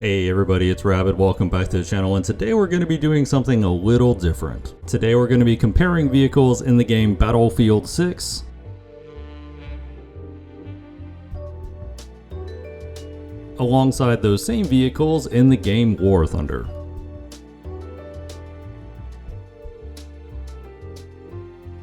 Hey everybody, it's Rabbit. Welcome back to the channel, and today we're going to be doing something a little different. Today we're going to be comparing vehicles in the game Battlefield 6 alongside those same vehicles in the game War Thunder.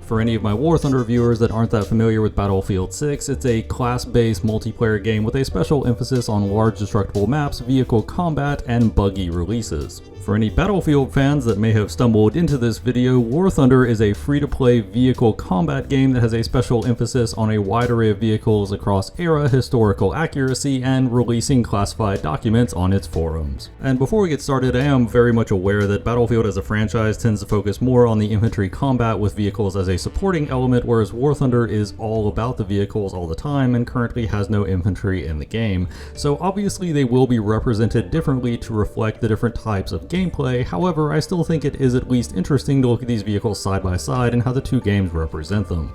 For any of my War Thunder viewers that aren't that familiar with Battlefield 6, it's a class-based multiplayer game with a special emphasis on large destructible maps, vehicle combat, and buggy releases. For any Battlefield fans that may have stumbled into this video, War Thunder is a free-to-play vehicle combat game that has a special emphasis on a wide array of vehicles across era, historical accuracy, and releasing classified documents on its forums. And before we get started, I am very much aware that Battlefield as a franchise tends to focus more on the infantry combat with vehicles as a supporting element, whereas War Thunder is all about the vehicles all the time and currently has no infantry in the game. So obviously they will be represented differently to reflect the different types of gameplay. However, I still think it is at least interesting to look at these vehicles side by side and how the two games represent them.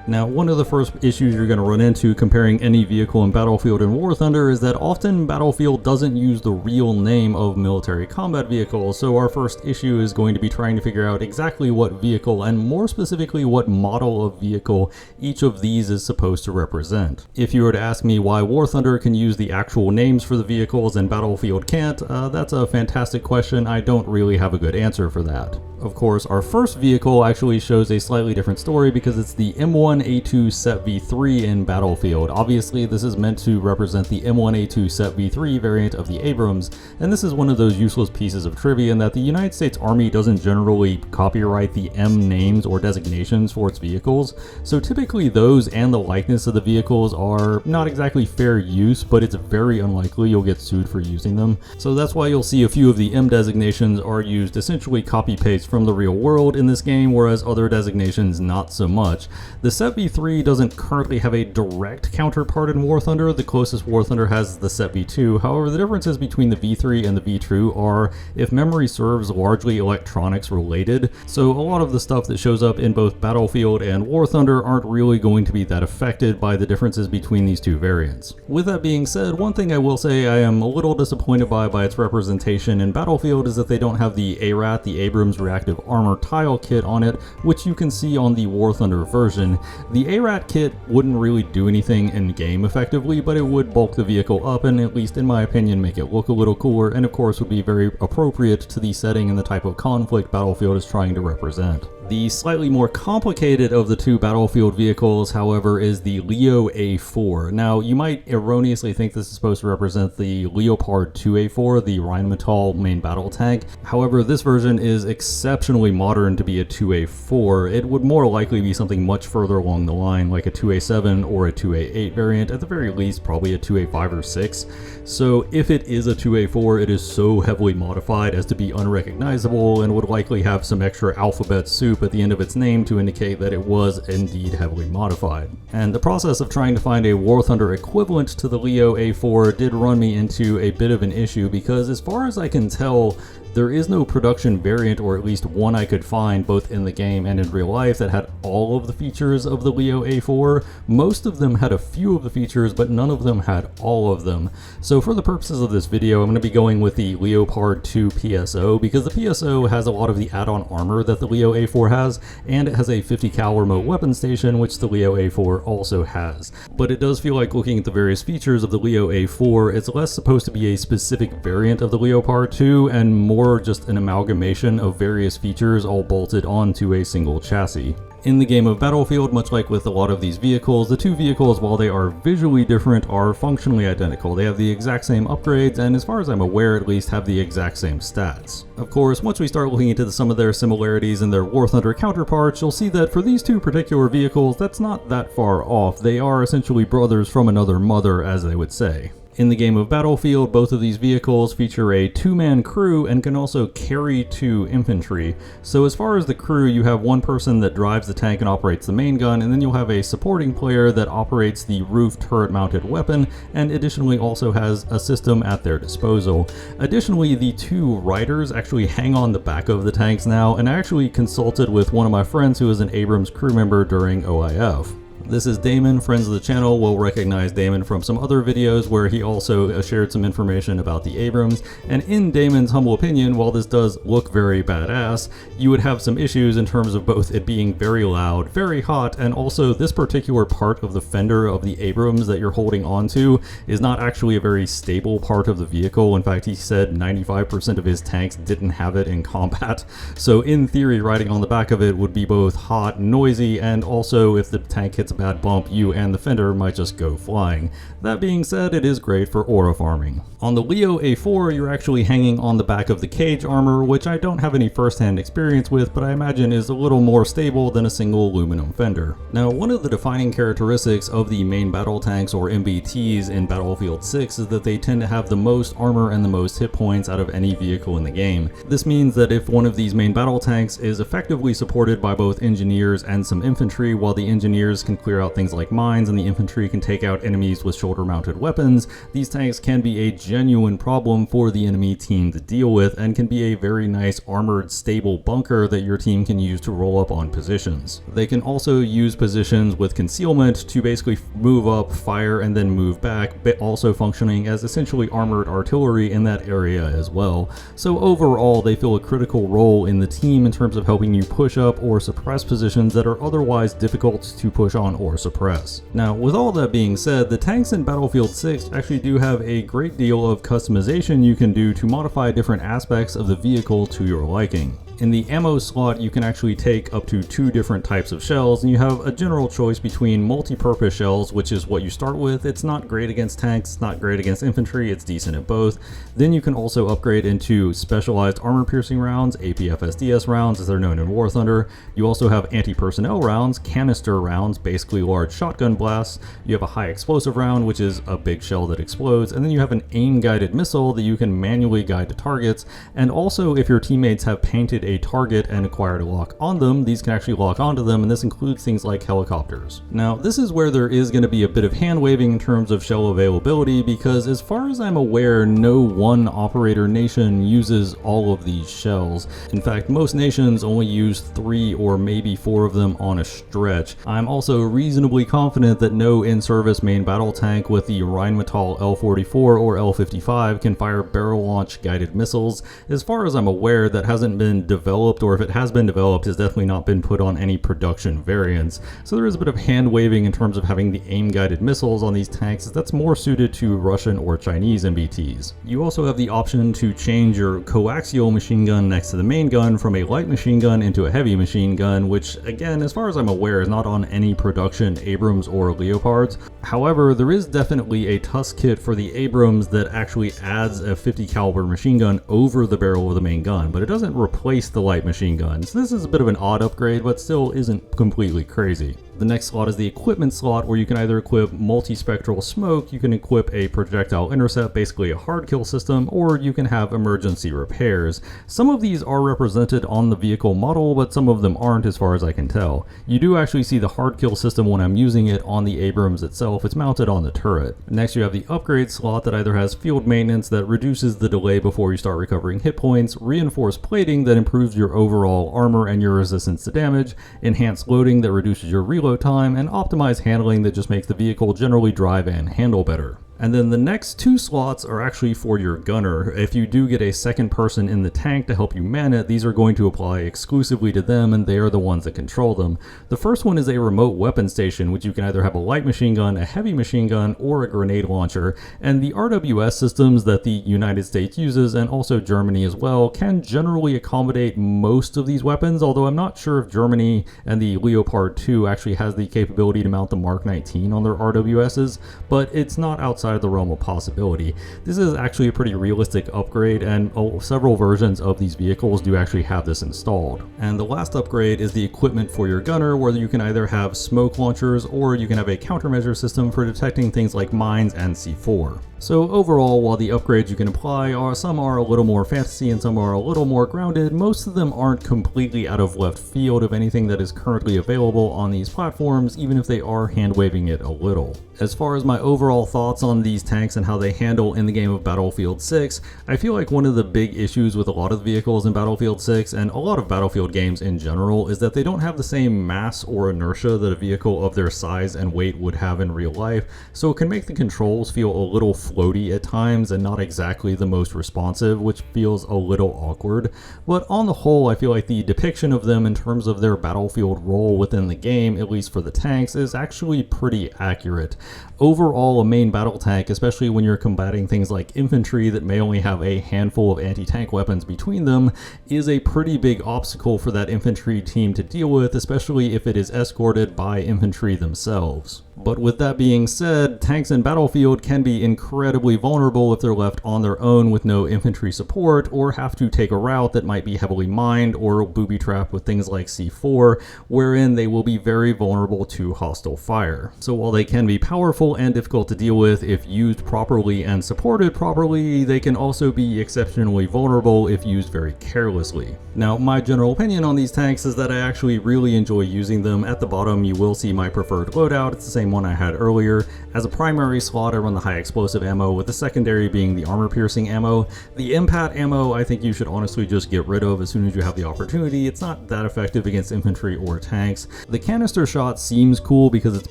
Now, one of the first issues you're going to run into comparing any vehicle in Battlefield and War Thunder is that often Battlefield doesn't use the real name of military combat vehicles, so our first issue is going to be trying to figure out exactly what vehicle, and more specifically what model of vehicle, each of these is supposed to represent. If you were to ask me why War Thunder can use the actual names for the vehicles and Battlefield can't, that's a fantastic question. I don't really have a good answer for that. Of course, our first vehicle actually shows a slightly different story because it's the M1A2 Set V3 in Battlefield. Obviously, this is meant to represent the M1A2 Set V3 variant of the Abrams, and this is one of those useless pieces of trivia in that the United States Army doesn't generally copyright the M names or designations for its vehicles, so typically those and the likeness of the vehicles are not exactly fair use, but it's very unlikely you'll get sued for using them. So that's why you'll see a few of the M designations are used essentially copy-paste from the real world in this game, whereas other designations not so much. The Set V3 doesn't currently have a direct counterpart in War Thunder. The closest War Thunder has is the Set V2. However, the differences between the V3 and the V2 are, if memory serves, largely electronics related. So a lot of the stuff that shows up in both Battlefield and War Thunder aren't really going to be that affected by the differences between these two variants. With that being said, one thing I will say I am a little disappointed by its representation in Battlefield is that they don't have the ARAT, the Abrams Reactive Armor tile kit on it, which you can see on the War Thunder version. The ARAT kit wouldn't really do anything in game effectively, but it would bulk the vehicle up and, at least in my opinion, make it look a little cooler, and of course would be very appropriate to the setting and the type of conflict Battlefield is trying to represent. The slightly more complicated of the two Battlefield vehicles, however, is the Leo A4. Now, you might erroneously think this is supposed to represent the Leopard 2A4, the Rheinmetall main battle tank. However, this version is exceptionally modern to be a 2A4. It would more likely be something much further along the line, like a 2A7 or a 2A8 variant, at the very least probably a 2A5 or 6. So if it is a 2A4, it is so heavily modified as to be unrecognizable and would likely have some extra alphabet soup at the end of its name to indicate that it was indeed heavily modified. And the process of trying to find a War Thunder equivalent to the Leo A4 did run me into a bit of an issue because, as far as I can tell, there is no production variant, or at least one I could find both in the game and in real life, that had all of the features of the Leo A4. Most of them had a few of the features, but none of them had all of them. So for the purposes of this video, I'm going to be going with the Leopard 2 PSO, because the PSO has a lot of the add-on armor that the Leo A4 has, and it has a 50 cal remote weapon station, which the Leo A4 also has. But it does feel like, looking at the various features of the Leo A4, it's less supposed to be a specific variant of the Leopard 2 and more just an amalgamation of various features all bolted onto a single chassis. In the game of Battlefield, much like with a lot of these vehicles, the two vehicles, while they are visually different, are functionally identical. They have the exact same upgrades, and as far as I'm aware at least, have the exact same stats. Of course, once we start looking into some of their similarities and their War Thunder counterparts, you'll see that for these two particular vehicles, that's not that far off. They are essentially brothers from another mother, as they would say. In the game of Battlefield, both of these vehicles feature a two-man crew and can also carry two infantry. So as far as the crew, you have one person that drives the tank and operates the main gun, and then you'll have a supporting player that operates the roof turret-mounted weapon, and additionally also has a system at their disposal. Additionally, the two riders actually hang on the back of the tanks now, and I actually consulted with one of my friends who is an Abrams crew member during OIF. This is Damon. Friends of the channel will recognize Damon from some other videos where he also shared some information about the Abrams, and in Damon's humble opinion, while this does look very badass, you would have some issues in terms of both it being very loud, very hot, and also this particular part of the fender of the Abrams that you're holding onto is not actually a very stable part of the vehicle. In fact, he said 95% of his tanks didn't have it in combat, so in theory riding on the back of it would be both hot, noisy, and also if the tank hits a bad bump, you and the fender might just go flying. That being said, it is great for aura farming. On the Leo A4, you're actually hanging on the back of the cage armor, which I don't have any first-hand experience with, but I imagine is a little more stable than a single aluminum fender. Now, one of the defining characteristics of the main battle tanks, or MBTs, in Battlefield 6 is that they tend to have the most armor and the most hit points out of any vehicle in the game. This means that if one of these main battle tanks is effectively supported by both engineers and some infantry, while the engineers can clear out things like mines and the infantry can take out enemies with shoulder-mounted weapons, these tanks can be a genuine problem for the enemy team to deal with and can be a very nice armored stable bunker that your team can use to roll up on positions. They can also use positions with concealment to basically move up, fire, and then move back, but also functioning as essentially armored artillery in that area as well. So overall, they fill a critical role in the team in terms of helping you push up or suppress positions that are otherwise difficult to push on or suppress. Now, with all that being said, the tanks in Battlefield 6 actually do have a great deal of customization you can do to modify different aspects of the vehicle to your liking. In the ammo slot, you can actually take up to 2 different types of shells, and you have a general choice between multi-purpose shells, which is what you start with. It's not great against tanks, it's not great against infantry, it's decent at both. Then you can also upgrade into specialized armor-piercing rounds, APFSDS rounds as they're known in War Thunder. You also have anti-personnel rounds, canister rounds, basically large shotgun blasts. You have a high explosive round, which is a big shell that explodes, and then you have an aim-guided missile that you can manually guide to targets. And also, if your teammates have painted a target and acquired a lock on them, these can actually lock onto them, and this includes things like helicopters. Now, this is where there is going to be a bit of hand waving in terms of shell availability, because as far as I'm aware, no one operator nation uses all of these shells. In fact, most nations only use 3 or maybe 4 of them on a stretch. I'm also reasonably confident that no in-service main battle tank with the Rheinmetall L44 or L55 can fire barrel launch guided missiles. As far as I'm aware, that hasn't been developed, or if it has been developed, has definitely not been put on any production variants. So there is a bit of hand waving in terms of having the aim guided missiles on these tanks. That's more suited to Russian or Chinese MBTs. You also have the option to change your coaxial machine gun next to the main gun from a light machine gun into a heavy machine gun, which again, as far as I'm aware, is not on any production Abrams or Leopards. However, there is definitely a TUS kit for the Abrams that actually adds a 50 caliber machine gun over the barrel of the main gun, but it doesn't replace the light machine gun. So this is a bit of an odd upgrade, but still isn't completely crazy. The next slot is the equipment slot, where you can either equip multi-spectral smoke, you can equip a projectile intercept, basically a hard kill system, or you can have emergency repairs. Some of these are represented on the vehicle model, but some of them aren't as far as I can tell. You do actually see the hard kill system when I'm using it on the Abrams itself. It's mounted on the turret. Next, you have the upgrade slot that either has field maintenance that reduces the delay before you start recovering hit points, reinforced plating that improves your overall armor and your resistance to damage, enhanced loading that reduces your reload time, and optimized handling that just makes the vehicle generally drive and handle better. And then the next 2 slots are actually for your gunner. If you do get a second person in the tank to help you man it, these are going to apply exclusively to them, and they are the ones that control them. The first one is a remote weapon station, which you can either have a light machine gun, a heavy machine gun, or a grenade launcher. And the RWS systems that the United States uses, and also Germany as well, can generally accommodate most of these weapons, although I'm not sure if Germany and the Leopard 2 actually has the capability to mount the Mark 19 on their RWSs, but it's not outside of the realm of possibility. This is actually a pretty realistic upgrade, and several versions of these vehicles do actually have this installed. And the last upgrade is the equipment for your gunner, where you can either have smoke launchers or you can have a countermeasure system for detecting things like mines and C4. So overall, while the upgrades you can apply some are a little more fantasy and some are a little more grounded, most of them aren't completely out of left field of anything that is currently available on these platforms, even if they are hand-waving it a little. As far as my overall thoughts on on these tanks and how they handle in the game of Battlefield 6, I feel like one of the big issues with a lot of the vehicles in Battlefield 6 and a lot of Battlefield games in general is that they don't have the same mass or inertia that a vehicle of their size and weight would have in real life, so it can make the controls feel a little floaty at times and not exactly the most responsive, which feels a little awkward. But on the whole, I feel like the depiction of them in terms of their battlefield role within the game, at least for the tanks, is actually pretty accurate. Overall, a main battle tank, especially when you're combating things like infantry that may only have a handful of anti-tank weapons between them, is a pretty big obstacle for that infantry team to deal with, especially if it is escorted by infantry themselves. But with that being said, tanks in Battlefield can be incredibly vulnerable if they're left on their own with no infantry support, or have to take a route that might be heavily mined or booby-trapped with things like C4, wherein they will be very vulnerable to hostile fire. So while they can be powerful and difficult to deal with if used properly and supported properly, they can also be exceptionally vulnerable if used very carelessly. Now, my general opinion on these tanks is that I actually really enjoy using them. At the bottom, you will see my preferred loadout. It's the same one I had earlier. As a primary slot, I run the high explosive ammo, with the secondary being the armor piercing ammo. The impat ammo, I think you should honestly just get rid of as soon as you have the opportunity. It's not that effective against infantry or tanks. The canister shot seems cool because it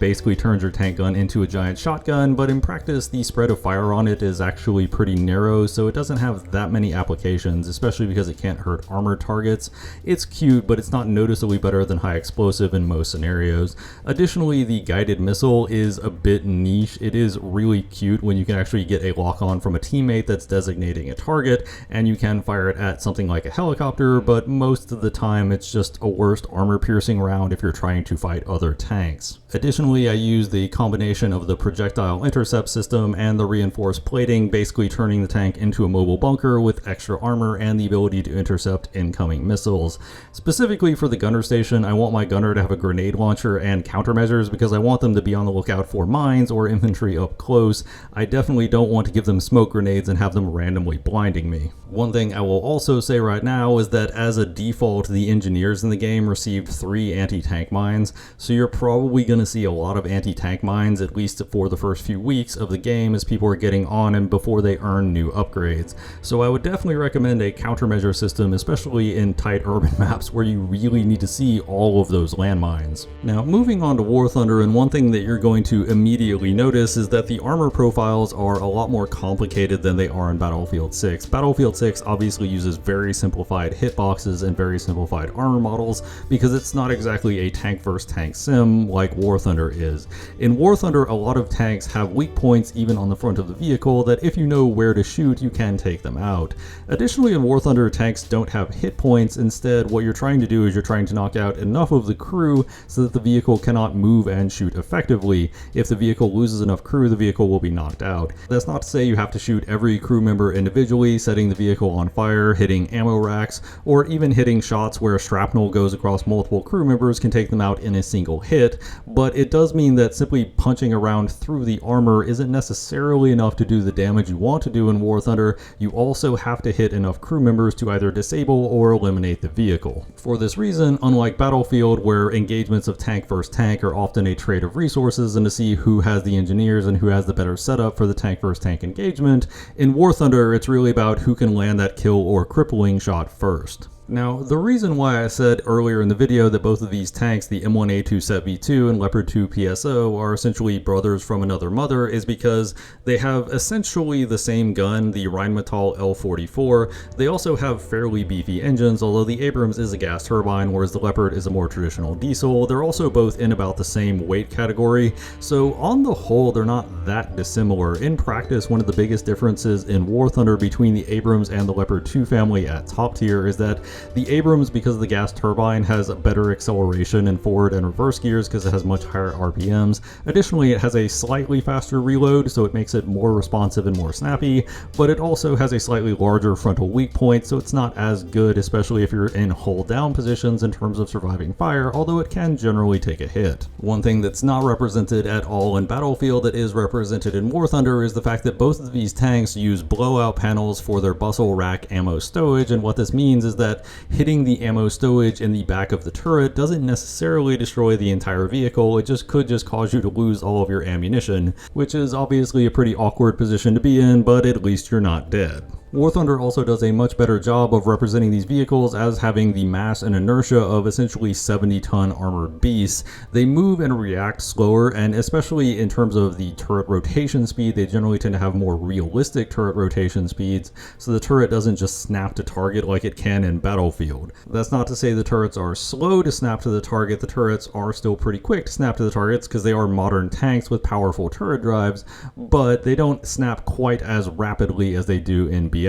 basically turns your tank gun into a giant shotgun, but in practice the spread of fire on it is actually pretty narrow, so it doesn't have that many applications, especially because it can't hurt armored targets. It's cute, but it's not noticeably better than high explosive in most scenarios. Additionally, the guided missile is a bit niche. It is really cute when you can actually get a lock-on from a teammate that's designating a target, and you can fire it at something like a helicopter, but most of the time it's just a worst armor-piercing round if you're trying to fight other tanks. Additionally, I use the combination of the projectile intercept system and the reinforced plating, basically turning the tank into a mobile bunker with extra armor and the ability to intercept incoming missiles. Specifically for the gunner station, I want my gunner to have a grenade launcher and countermeasures because I want them to be on the lookout for mines or infantry up close. I definitely don't want to give them smoke grenades and have them randomly blinding me. One thing I will also say right now is that as a default, the engineers in the game received 3 anti-tank mines, so you're probably going to see a lot of anti-tank mines, at least for the first few weeks of the game as people are getting on and before they earn new upgrades. So I would definitely recommend a countermeasure system, especially in tight urban maps where you really need to see all of those landmines. Now, moving on to War Thunder, and one thing that you're going to immediately notice is that the armor profiles are a lot more complicated than they are in Battlefield 6. Battlefield 6 obviously uses very simplified hitboxes and very simplified armor models because it's not exactly a tank versus tank sim like War Thunder is. In War Thunder, a lot of tanks have weak points even on the front of the vehicle that if you know where to shoot, you can take them out. Additionally, in War Thunder, tanks don't have hit points. Instead, what you're trying to do is you're trying to knock out enough of the crew so that the vehicle cannot move and shoot effectively. If the vehicle loses enough crew, the vehicle will be knocked out. That's not to say you have to shoot every crew member individually, setting the vehicle on fire, hitting ammo racks, or even hitting shots where shrapnel goes across multiple crew members can take them out in a single hit, but it does mean that simply punching around through the armor isn't necessarily enough to do the damage you want to do in War Thunder. You also have to hit enough crew members to either disable or eliminate the vehicle. For this reason, unlike Battlefield, where engagements of tank versus tank are often a trade of resources and to see who has the engineers and who has the better setup for the tank versus tank engagement, in War Thunder it's really about who can land that kill or crippling shot first. Now, the reason why I said earlier in the video that both of these tanks, the M1A2 Set V2 and Leopard 2 PSO, are essentially brothers from another mother is because they have essentially the same gun, the Rheinmetall L44. They also have fairly beefy engines, although the Abrams is a gas turbine, whereas the Leopard is a more traditional diesel. They're also both in about the same weight category, so on the whole, they're not that dissimilar. In practice, one of the biggest differences in War Thunder between the Abrams and the Leopard 2 family at top tier is that the Abrams, because of the gas turbine, has better acceleration in forward and reverse gears because it has much higher RPMs. Additionally, it has a slightly faster reload, so it makes it more responsive and more snappy, but it also has a slightly larger frontal weak point, so it's not as good, especially if you're in hull down positions in terms of surviving fire, although it can generally take a hit. One thing that's not represented at all in Battlefield that is represented in War Thunder is the fact that both of these tanks use blowout panels for their bustle rack ammo stowage, and what this means is that that hitting the ammo stowage in the back of the turret doesn't necessarily destroy the entire vehicle, it just could cause you to lose all of your ammunition, which is obviously a pretty awkward position to be in, but at least you're not dead. War Thunder also does a much better job of representing these vehicles as having the mass and inertia of essentially 70-ton armored beasts. They move and react slower, and especially in terms of the turret rotation speed, they generally tend to have more realistic turret rotation speeds, so the turret doesn't just snap to target like it can in Battlefield. That's not to say the turrets are slow to snap to the target. The turrets are still pretty quick to snap to the targets because they are modern tanks with powerful turret drives, but they don't snap quite as rapidly as they do in BF.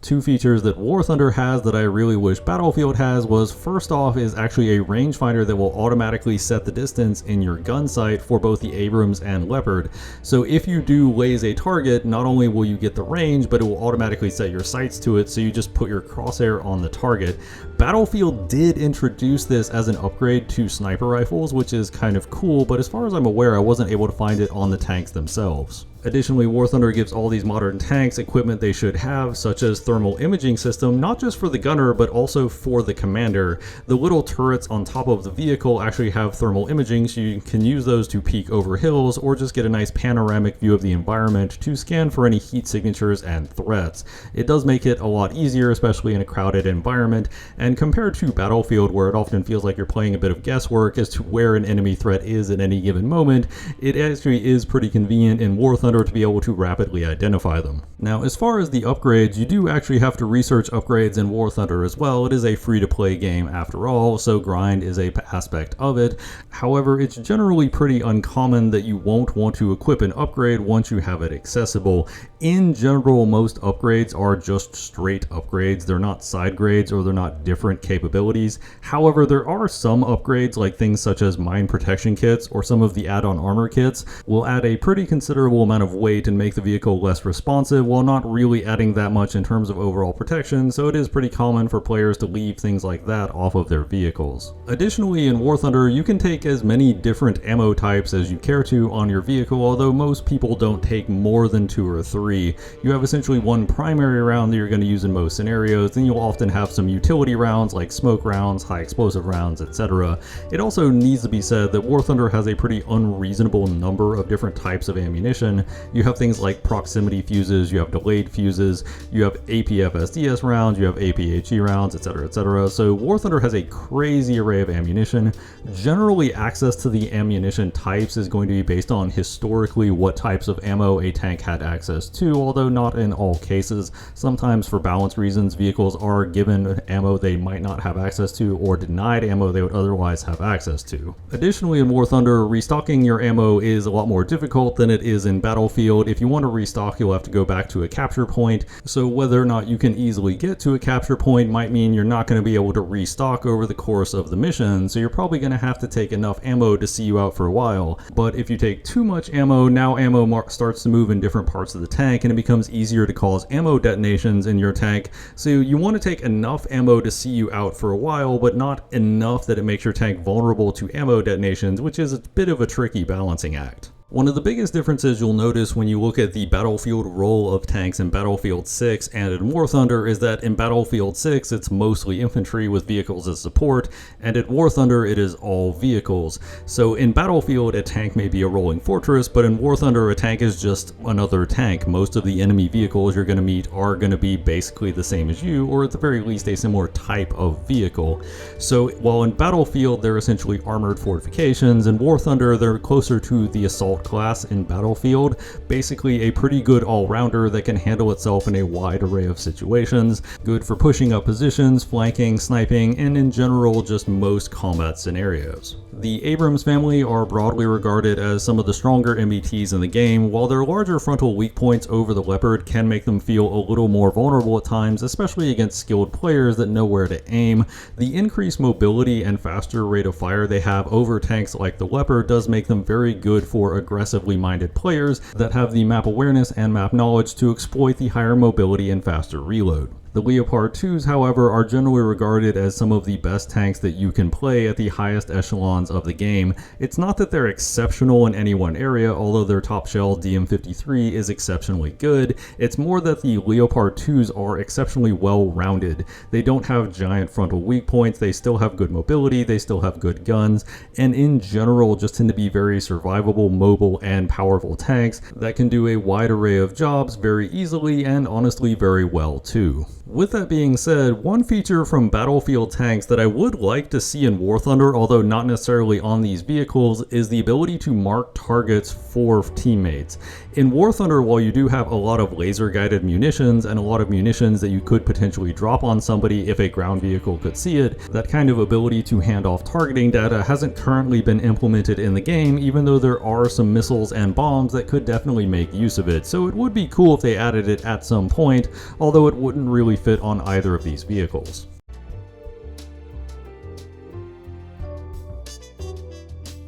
Two features that War Thunder has that I really wish Battlefield has was, first off, is actually a rangefinder that will automatically set the distance in your gun sight for both the Abrams and Leopard. So if you do laze a target, not only will you get the range, but it will automatically set your sights to it, so you just put your crosshair on the target. Battlefield did introduce this as an upgrade to sniper rifles, which is kind of cool, but as far as I'm aware, I wasn't able to find it on the tanks themselves. Additionally, War Thunder gives all these modern tanks equipment they should have, such as thermal imaging system, not just for the gunner, but also for the commander. The little turrets on top of the vehicle actually have thermal imaging, so you can use those to peek over hills or just get a nice panoramic view of the environment to scan for any heat signatures and threats. It does make it a lot easier, especially in a crowded environment, and compared to Battlefield, where it often feels like you're playing a bit of guesswork as to where an enemy threat is at any given moment, it actually is pretty convenient in War Thunder to be able to rapidly identify them. Now, as far as the upgrades, you do actually have to research upgrades in War Thunder as well. It is a free-to-play game after all, so grind is a aspect of it. However, it's generally pretty uncommon that you won't want to equip an upgrade once you have it accessible. In general, most upgrades are just straight upgrades. They're not side grades or they're not different capabilities. However, there are some upgrades, like things such as mine protection kits or some of the add-on armor kits will add a pretty considerable amount of weight and make the vehicle less responsive while not really adding that much in terms of overall protection, so it is pretty common for players to leave things like that off of their vehicles. Additionally, in War Thunder, you can take as many different ammo types as you care to on your vehicle, although most people don't take more than 2 or 3. You have essentially one primary round that you're going to use in most scenarios, then you'll often have some utility rounds like smoke rounds, high explosive rounds, etc. It also needs to be said that War Thunder has a pretty unreasonable number of different types of ammunition. You have things like proximity fuses, you have delayed fuses, you have APFSDS rounds, you have APHE rounds, etc, etc. So War Thunder has a crazy array of ammunition. Generally, access to the ammunition types is going to be based on historically what types of ammo a tank had access to, although not in all cases. Sometimes for balance reasons, vehicles are given ammo they might not have access to or denied ammo they would otherwise have access to. Additionally, in War Thunder, restocking your ammo is a lot more difficult than it is in Battlefield. If you want to restock, you'll have to go back to a capture point, so whether or not you can easily get to a capture point might mean you're not going to be able to restock over the course of the mission, so you're probably going to have to take enough ammo to see you out for a while. But if you take too much ammo, now ammo starts to move in different parts of the tank and it becomes easier to cause ammo detonations in your tank, so you want to take enough ammo to see you out for a while, but not enough that it makes your tank vulnerable to ammo detonations, which is a bit of a tricky balancing act. One of the biggest differences you'll notice when you look at the Battlefield role of tanks in Battlefield 6 and in War Thunder is that in Battlefield 6 it's mostly infantry with vehicles as support, and in War Thunder it is all vehicles. So in Battlefield a tank may be a rolling fortress, but in War Thunder a tank is just another tank. Most of the enemy vehicles you're going to meet are going to be basically the same as you, or at the very least a similar type of vehicle. So while in Battlefield they're essentially armored fortifications, in War Thunder they're closer to the assault class in Battlefield, basically a pretty good all-rounder that can handle itself in a wide array of situations, good for pushing up positions, flanking, sniping, and in general just most combat scenarios. The Abrams family are broadly regarded as some of the stronger MBTs in the game, while their larger frontal weak points over the Leopard can make them feel a little more vulnerable at times, especially against skilled players that know where to aim. The increased mobility and faster rate of fire they have over tanks like the Leopard does make them very good for aggressively minded players that have the map awareness and map knowledge to exploit the higher mobility and faster reload. The Leopard 2s, however, are generally regarded as some of the best tanks that you can play at the highest echelons of the game. It's not that they're exceptional in any one area, although their top shell DM53 is exceptionally good. It's more that the Leopard 2s are exceptionally well-rounded. They don't have giant frontal weak points, they still have good mobility, they still have good guns, and in general just tend to be very survivable, mobile, and powerful tanks that can do a wide array of jobs very easily and honestly very well too. With that being said, one feature from Battlefield tanks that I would like to see in War Thunder, although not necessarily on these vehicles, is the ability to mark targets for teammates. In War Thunder, while you do have a lot of laser-guided munitions and a lot of munitions that you could potentially drop on somebody if a ground vehicle could see it, that kind of ability to hand off targeting data hasn't currently been implemented in the game, even though there are some missiles and bombs that could definitely make use of it. So it would be cool if they added it at some point, although it wouldn't really fit on either of these vehicles.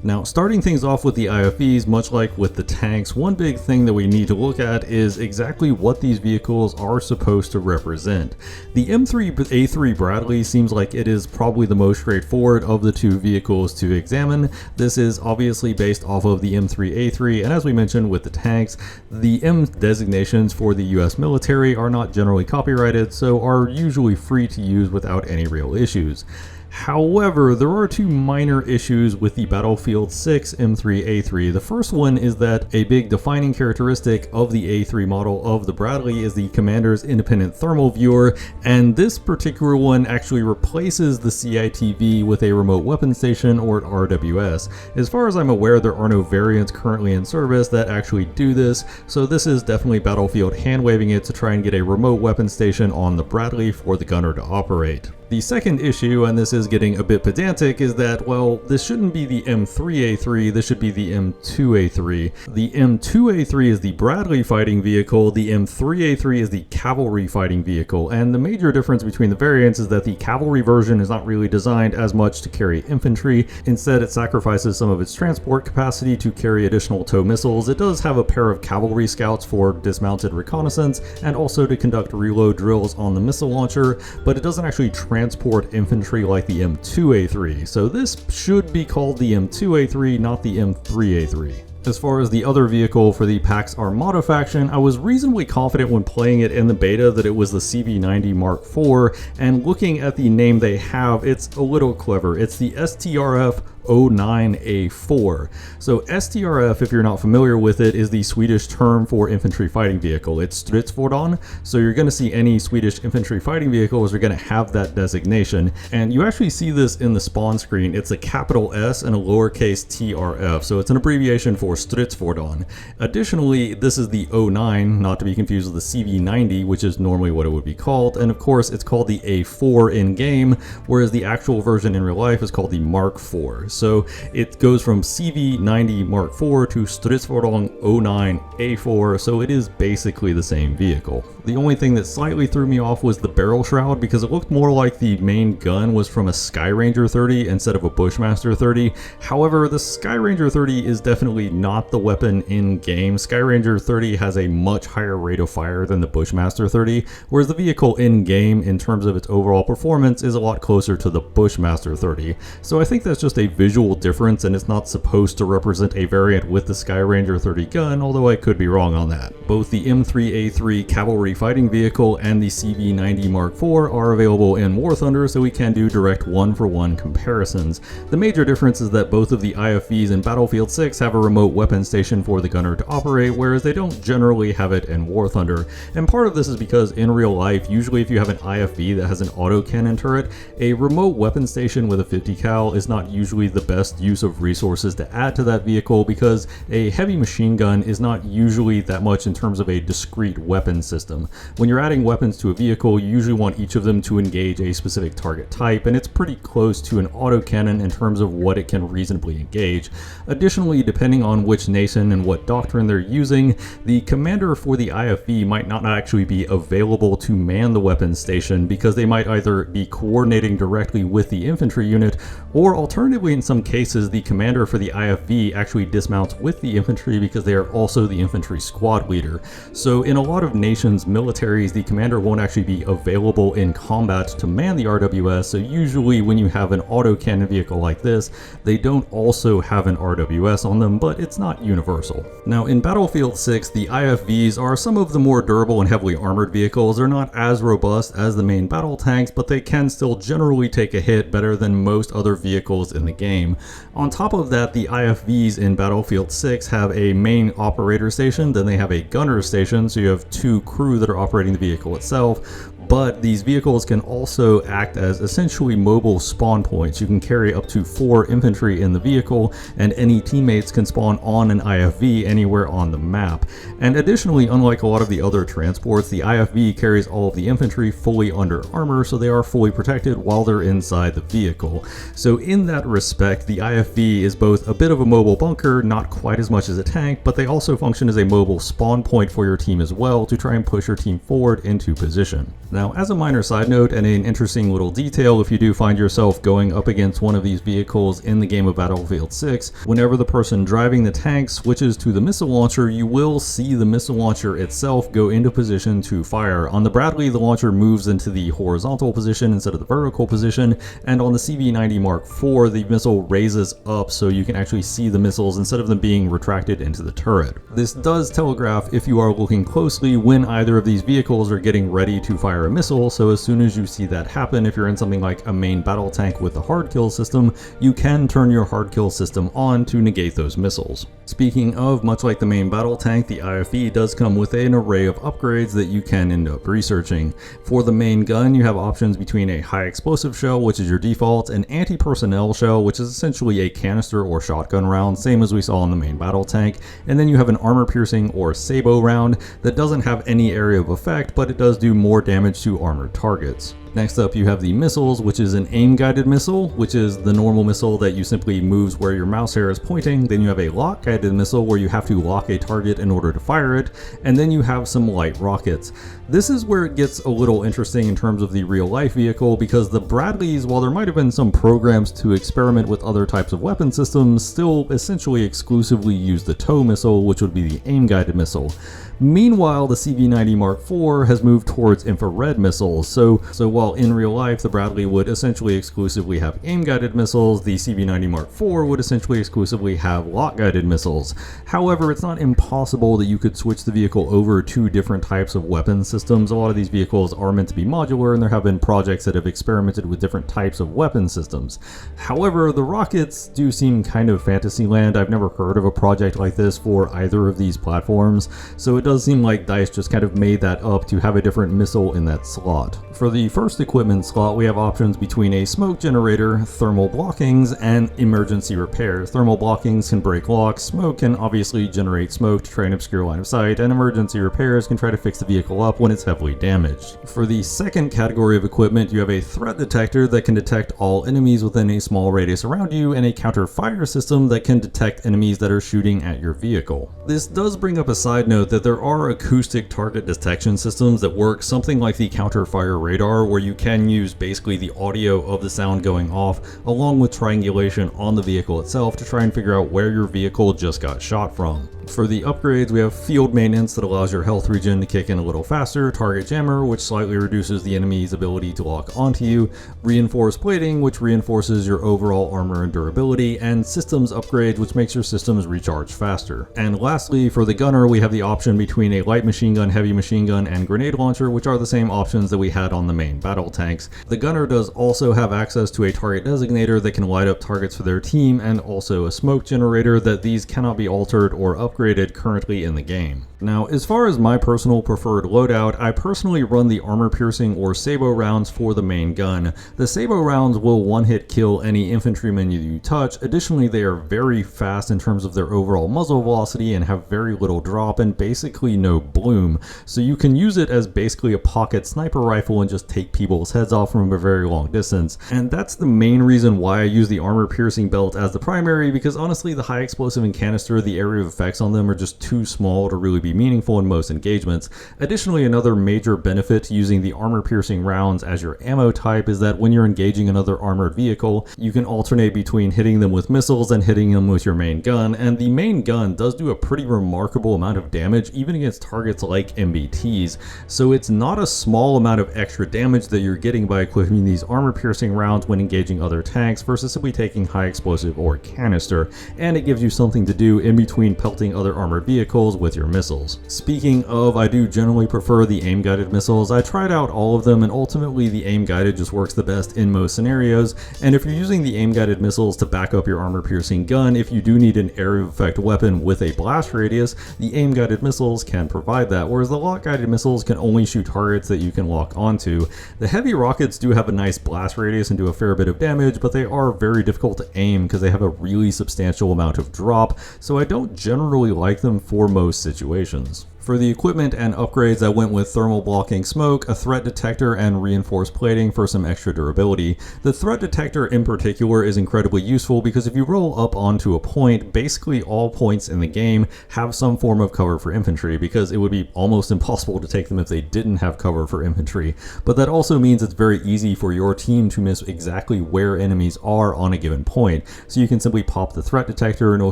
Now, starting things off with the IFVs, much like with the tanks, one big thing that we need to look at is exactly what these vehicles are supposed to represent. The M3A3 Bradley seems like it is probably the most straightforward of the two vehicles to examine. This is obviously based off of the M3A3, and as we mentioned with the tanks, the M designations for the US military are not generally copyrighted, so are usually free to use without any real issues. However, there are two minor issues with the Battlefield 6 M3A3. The first one is that a big defining characteristic of the A3 model of the Bradley is the Commander's Independent Thermal Viewer, and this particular one actually replaces the CITV with a Remote Weapon Station, or RWS. As far as I'm aware, there are no variants currently in service that actually do this, so this is definitely Battlefield hand-waving it to try and get a Remote Weapon Station on the Bradley for the gunner to operate. The second issue, and this is getting a bit pedantic, is that, well, this shouldn't be the M3A3, this should be the M2A3. The M2A3 is the Bradley fighting vehicle, the M3A3 is the cavalry fighting vehicle, and the major difference between the variants is that the cavalry version is not really designed as much to carry infantry. Instead, it sacrifices some of its transport capacity to carry additional tow missiles. It does have a pair of cavalry scouts for dismounted reconnaissance, and also to conduct reload drills on the missile launcher, but it doesn't actually transport infantry like the M2A3, so this should be called the M2A3, not the M3A3. As far as the other vehicle for the Pax Armada faction, I was reasonably confident when playing it in the beta that it was the CV90 Mark IV, and looking at the name they have, it's a little clever. It's the STRF 09A4. So STRF, if you're not familiar with it, is the Swedish term for infantry fighting vehicle. It's Stridsfordon, so you're going to see any Swedish infantry fighting vehicles are going to have that designation, and you actually see this in the spawn screen. It's a capital S and a lowercase TRF, so it's an abbreviation for Stridsfordon. Additionally, this is the 09, not to be confused with the CV90, which is normally what it would be called, and of course it's called the A4 in-game, whereas the actual version in real life is called the Mark IV. So it goes from CV90 Mark IV to Stridsfordon 09 A4, so it is basically the same vehicle. The only thing that slightly threw me off was the barrel shroud, because it looked more like the main gun was from a Skyranger 30 instead of a Bushmaster 30. However, the Skyranger 30 is definitely not the weapon in game. Skyranger 30 has a much higher rate of fire than the Bushmaster 30, whereas the vehicle in game in terms of its overall performance is a lot closer to the Bushmaster 30. So I think that's just a visual difference, and it's not supposed to represent a variant with the Skyranger 30 gun, although I could be wrong on that. Both the M3A3 cavalry fighting vehicle and the CV90 Mark IV are available in War Thunder, so we can do direct one-for-one comparisons. The major difference is that both of the IFVs in Battlefield 6 have a remote weapon station for the gunner to operate, whereas they don't generally have it in War Thunder. And part of this is because in real life, usually if you have an IFV that has an autocannon turret, a remote weapon station with a 50 cal is not usually the best use of resources to add to that vehicle, because a heavy machine gun is not usually that much in terms of a discrete weapon system. When you're adding weapons to a vehicle, you usually want each of them to engage a specific target type, and it's pretty close to an autocannon in terms of what it can reasonably engage. Additionally, depending on which nation and what doctrine they're using, the commander for the IFV might not actually be available to man the weapons station, because they might either be coordinating directly with the infantry unit, or alternatively in some cases the commander for the IFV actually dismounts with the infantry because they are also the infantry squad leader. So in a lot of nations' militaries, the commander won't actually be available in combat to man the RWS, so usually when you have an autocannon vehicle like this, they don't also have an RWS on them, but it's not universal. Now in Battlefield 6, the IFVs are some of the more durable and heavily armored vehicles. They're not as robust as the main battle tanks, but they can still generally take a hit better than most other vehicles in the game. On top of that, the IFVs in Battlefield 6 have a main operator station, then they have a gunner station, so you have two crew that are operating the vehicle itself. But these vehicles can also act as essentially mobile spawn points. You can carry up to 4 infantry in the vehicle, and any teammates can spawn on an IFV anywhere on the map. And additionally, unlike a lot of the other transports, the IFV carries all of the infantry fully under armor, so they are fully protected while they're inside the vehicle. So in that respect, the IFV is both a bit of a mobile bunker, not quite as much as a tank, but they also function as a mobile spawn point for your team as well to try and push your team forward into position. Now, as a minor side note and an interesting little detail, if you do find yourself going up against one of these vehicles in the game of Battlefield 6, whenever the person driving the tank switches to the missile launcher, you will see the missile launcher itself go into position to fire. On the Bradley, the launcher moves into the horizontal position instead of the vertical position, and on the CV90 Mark IV, the missile raises up so you can actually see the missiles instead of them being retracted into the turret. This does telegraph, if you are looking closely, when either of these vehicles are getting ready to fire a missile, so as soon as you see that happen, if you're in something like a main battle tank with a hard kill system, you can turn your hard kill system on to negate those missiles. Speaking of, much like the main battle tank, the IFV does come with an array of upgrades that you can end up researching. For the main gun, you have options between a high explosive shell, which is your default, an anti-personnel shell, which is essentially a canister or shotgun round, same as we saw in the main battle tank, and then you have an armor piercing or sabot round that doesn't have any area of effect, but it does do more damage to armored targets. Next up, you have the missiles, which is an aim-guided missile, which is the normal missile that you simply moves where your mouse hair is pointing. Then you have a lock-guided missile where you have to lock a target in order to fire it. And then you have some light rockets. This is where it gets a little interesting in terms of the real-life vehicle, because the Bradleys, while there might have been some programs to experiment with other types of weapon systems, still essentially exclusively use the TOW missile, which would be the aim-guided missile. Meanwhile, the CV90 Mark IV has moved towards infrared missiles, so while in real life the Bradley would essentially exclusively have aim-guided missiles, the CV90 Mark IV would essentially exclusively have lock-guided missiles. However, it's not impossible that you could switch the vehicle over to different types of weapon systems. A lot of these vehicles are meant to be modular, and there have been projects that have experimented with different types of weapon systems. However, the rockets do seem kind of Fantasyland. I've never heard of a project like this for either of these platforms, so it does seem like DICE just kind of made that up to have a different missile in that slot. For the first equipment slot, we have options between a smoke generator, thermal blockings, and emergency repairs. Thermal blockings can break locks, smoke can obviously generate smoke to try and obscure line of sight, and emergency repairs can try to fix the vehicle up when it's heavily damaged. For the second category of equipment, you have a threat detector that can detect all enemies within a small radius around you, and a counter fire system that can detect enemies that are shooting at your vehicle. This does bring up a side note that there are acoustic target detection systems that work something like the counter fire radar, where you can use basically the audio of the sound going off along with triangulation on the vehicle itself to try and figure out where your vehicle just got shot from. For the upgrades, we have field maintenance that allows your health regen to kick in a little faster, target jammer, which slightly reduces the enemy's ability to lock onto you, reinforced plating, which reinforces your overall armor and durability, and systems upgrade, which makes your systems recharge faster. And lastly, for the gunner, we have the option between a light machine gun, heavy machine gun, and grenade launcher, which are the same options that we had on the main battle tanks. The gunner does also have access to a target designator that can light up targets for their team, and also a smoke generator that these cannot be altered or upgraded currently in the game. Now, as far as my personal preferred loadout, I personally run the armor piercing or sabot rounds for the main gun. The sabot rounds will one-hit kill any infantryman you touch. Additionally, they are very fast in terms of their overall muzzle velocity and have very little drop and basically no bloom. So you can use it as basically a pocket sniper rifle and just take people's heads off from a very long distance. And that's the main reason why I use the armor piercing belt as the primary, because honestly, the high explosive and canister, the area of effects on them are just too small to really be meaningful in most engagements. Additionally, another major benefit to using the armor-piercing rounds as your ammo type is that when you're engaging another armored vehicle, you can alternate between hitting them with missiles and hitting them with your main gun, and the main gun does do a pretty remarkable amount of damage even against targets like MBTs, so it's not a small amount of extra damage that you're getting by equipping these armor-piercing rounds when engaging other tanks versus simply taking high explosive or canister, and it gives you something to do in between pelting other armored vehicles with your missiles. Speaking of, I do generally prefer the aim-guided missiles. I tried out all of them, and ultimately the aim-guided just works the best in most scenarios, and if you're using the aim-guided missiles to back up your armor-piercing gun, if you do need an area of effect weapon with a blast radius, the aim-guided missiles can provide that, whereas the lock-guided missiles can only shoot targets that you can lock onto. The heavy rockets do have a nice blast radius and do a fair bit of damage, but they are very difficult to aim because they have a really substantial amount of drop, so I don't generally like them for most situations. For the equipment and upgrades, I went with thermal blocking smoke, a threat detector, and reinforced plating for some extra durability. The threat detector in particular is incredibly useful because if you roll up onto a point, basically all points in the game have some form of cover for infantry, because it would be almost impossible to take them if they didn't have cover for infantry. But that also means it's very easy for your team to miss exactly where enemies are on a given point. So you can simply pop the threat detector and it'll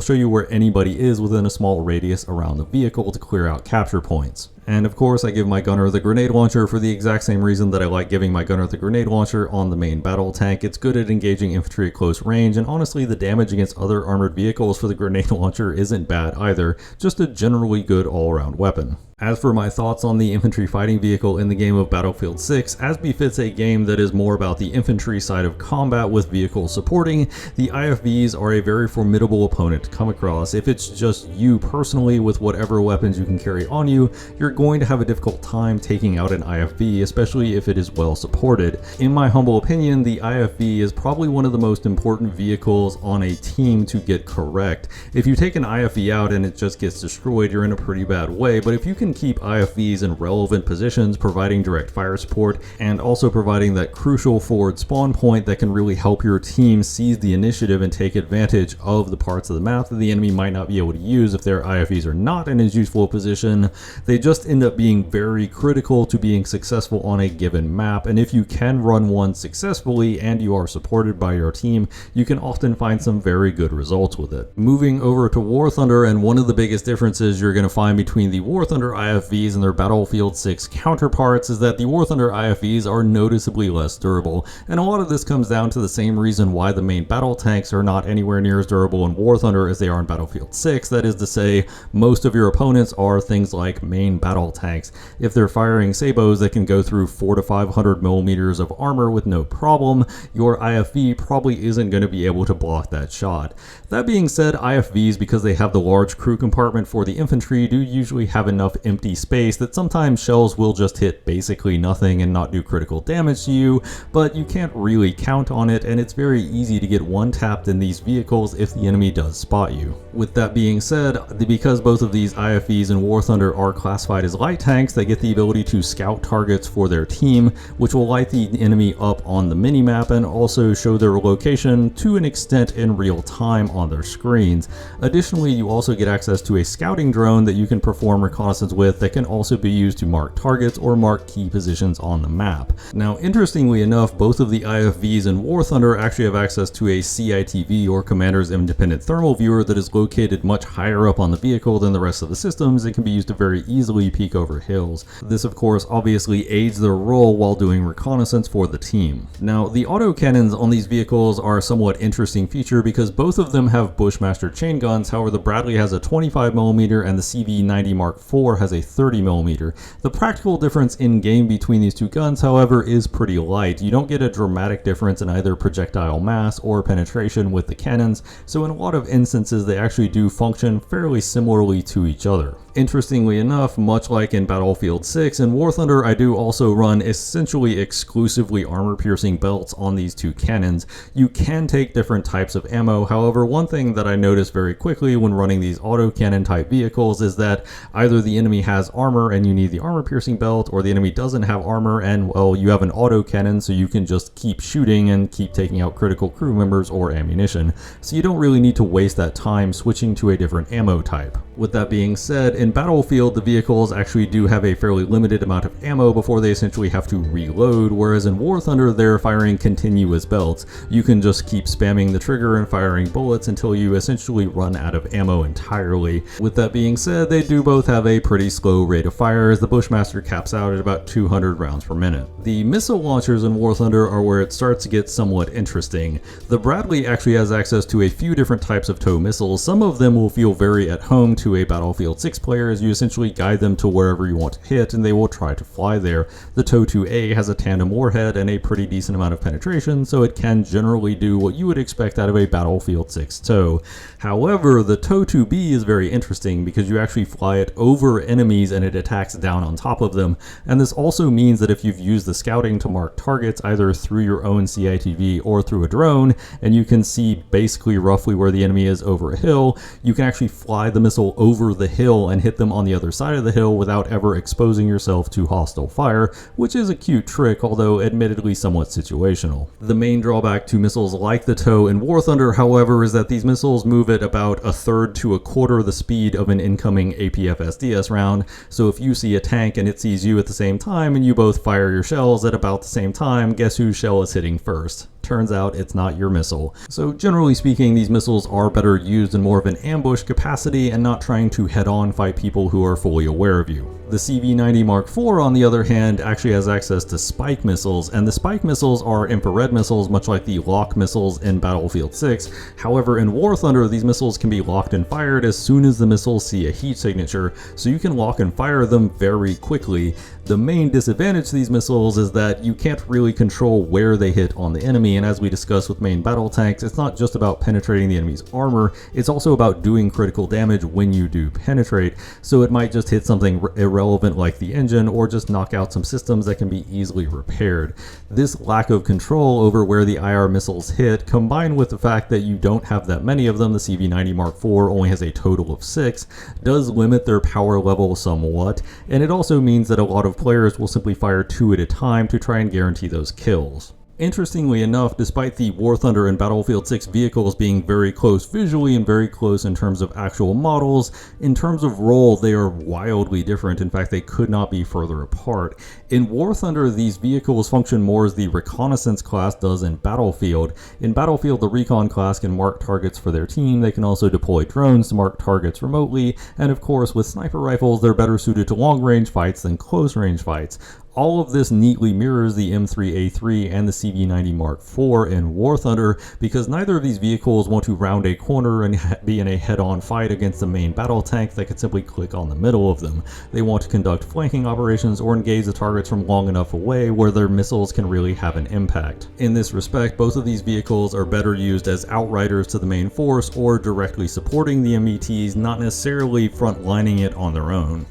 show you where anybody is within a small radius around the vehicle to clear out capture points. And of course, I give my gunner the grenade launcher for the exact same reason that I like giving my gunner the grenade launcher on the main battle tank. It's good at engaging infantry at close range, and honestly, the damage against other armored vehicles for the grenade launcher isn't bad either, just a generally good all-around weapon. As for my thoughts on the infantry fighting vehicle in the game of Battlefield 6, as befits a game that is more about the infantry side of combat with vehicle supporting, the IFVs are a very formidable opponent to come across. If it's just you personally with whatever weapons you can carry on you, you're going to have a difficult time taking out an IFV, especially if it is well supported. In my humble opinion, the IFV is probably one of the most important vehicles on a team to get correct. If you take an IFV out and it just gets destroyed, you're in a pretty bad way, but if you can keep IFVs in relevant positions, providing direct fire support, and also providing that crucial forward spawn point that can really help your team seize the initiative and take advantage of the parts of the map that the enemy might not be able to use if their IFVs are not in as useful a position, they just end up being very critical to being successful on a given map. And if you can run one successfully and you are supported by your team, you can often find some very good results with it. Moving over to War Thunder, and one of the biggest differences you're going to find between the War Thunder IFVs and their Battlefield 6 counterparts is that the War Thunder IFVs are noticeably less durable, and a lot of this comes down to the same reason why the main battle tanks are not anywhere near as durable in War Thunder as they are in Battlefield 6. That is to say, most of your opponents are things like main battle tanks. If they're firing sabos that can go through 400 to 500 millimeters of armor with no problem, your IFV probably isn't going to be able to block that shot. That being said, IFVs, because they have the large crew compartment for the infantry, do usually have enough empty space that sometimes shells will just hit basically nothing and not do critical damage to you, but you can't really count on it, and it's very easy to get one-tapped in these vehicles if the enemy does spot you. With that being said, because both of these IFVs in War Thunder are classified as light tanks, they get the ability to scout targets for their team, which will light the enemy up on the minimap and also show their location to an extent in real time on their screens. Additionally, you also get access to a scouting drone that you can perform reconnaissance with that can also be used to mark targets or mark key positions on the map. Now, interestingly enough, both of the IFVs in War Thunder actually have access to a CITV, or Commander's Independent Thermal Viewer, that is located much higher up on the vehicle than the rest of the systems. It can be used to very easily peek over hills. This, of course, obviously aids their role while doing reconnaissance for the team. Now, the autocannons on these vehicles are a somewhat interesting feature because both of them have Bushmaster chain guns. However, the Bradley has a 25mm and the CV90 Mark IV has a 30mm. The practical difference in game between these two guns, however, is pretty light. You don't get a dramatic difference in either projectile mass or penetration with the cannons, so in a lot of instances they actually do function fairly similarly to each other. Interestingly enough, much like in Battlefield 6, in War Thunder I do also run essentially exclusively armor-piercing belts on these two cannons. You can take different types of ammo, however, one thing that I noticed very quickly when running these autocannon type vehicles is that either the enemy has armor and you need the armor-piercing belt, or the enemy doesn't have armor and, well, you have an autocannon so you can just keep shooting and keep taking out critical crew members or ammunition. So you don't really need to waste that time switching to a different ammo type. With that being said, in Battlefield, the vehicles actually do have a fairly limited amount of ammo before they essentially have to reload, whereas in War Thunder, they're firing continuous belts. You can just keep spamming the trigger and firing bullets until you essentially run out of ammo entirely. With that being said, they do both have a pretty slow rate of fire, as the Bushmaster caps out at about 200 rounds per minute. The missile launchers in War Thunder are where it starts to get somewhat interesting. The Bradley actually has access to a few different types of TOW missiles. Some of them will feel very at home to a Battlefield 6 player, as you essentially guide them to wherever you want to hit and they will try to fly there. The TOW-2A has a tandem warhead and a pretty decent amount of penetration, so it can generally do what you would expect out of a Battlefield 6 TOW. However, the TOW-2B is very interesting because you actually fly it over enemies and it attacks down on top of them, and this also means that if you've used the scouting to mark targets either through your own CITV or through a drone, and you can see basically roughly where the enemy is over a hill, you can actually fly the missile over the hill and hit them on the other side of the hill without ever exposing yourself to hostile fire, which is a cute trick, although admittedly somewhat situational. The main drawback to missiles like the TOW in War Thunder, however, is that these missiles move at about a third to a quarter the speed of an incoming APF SDS round, so if you see a tank and it sees you at the same time and you both fire your shells at about the same time, guess whose shell is hitting first? Turns out it's not your missile. So generally speaking, these missiles are better used in more of an ambush capacity and not trying to head-on fight people who are fully aware of you. The CV90 Mark IV, on the other hand, actually has access to spike missiles, and the spike missiles are infrared missiles, much like the lock missiles in Battlefield 6. However, in War Thunder, these missiles can be locked and fired as soon as the missiles see a heat signature, so you can lock and fire them very quickly. The main disadvantage to these missiles is that you can't really control where they hit on the enemy, and as we discussed with main battle tanks, it's not just about penetrating the enemy's armor, it's also about doing critical damage when you do penetrate, so it might just hit something irrelevant like the engine, or just knock out some systems that can be easily repaired. This lack of control over where the IR missiles hit, combined with the fact that you don't have that many of them, the CV90 Mark IV only has a total of 6, does limit their power level somewhat, and it also means that a lot of players will simply fire 2 at a time to try and guarantee those kills. Interestingly enough, despite the War Thunder and Battlefield 6 vehicles being very close visually and very close in terms of actual models, in terms of role they are wildly different. In fact, they could not be further apart. In War Thunder, these vehicles function more as the reconnaissance class does in Battlefield. In Battlefield, the recon class can mark targets for their team, they can also deploy drones to mark targets remotely, and of course with sniper rifles they're better suited to long-range fights than close-range fights. All of this neatly mirrors the M3A3 and the CV90 Mark IV in War Thunder, because neither of these vehicles want to round a corner and be in a head-on fight against the main battle tank that could simply click on the middle of them. They want to conduct flanking operations or engage the targets from long enough away where their missiles can really have an impact. In this respect, both of these vehicles are better used as outriders to the main force or directly supporting the METs, not necessarily frontlining it on their own.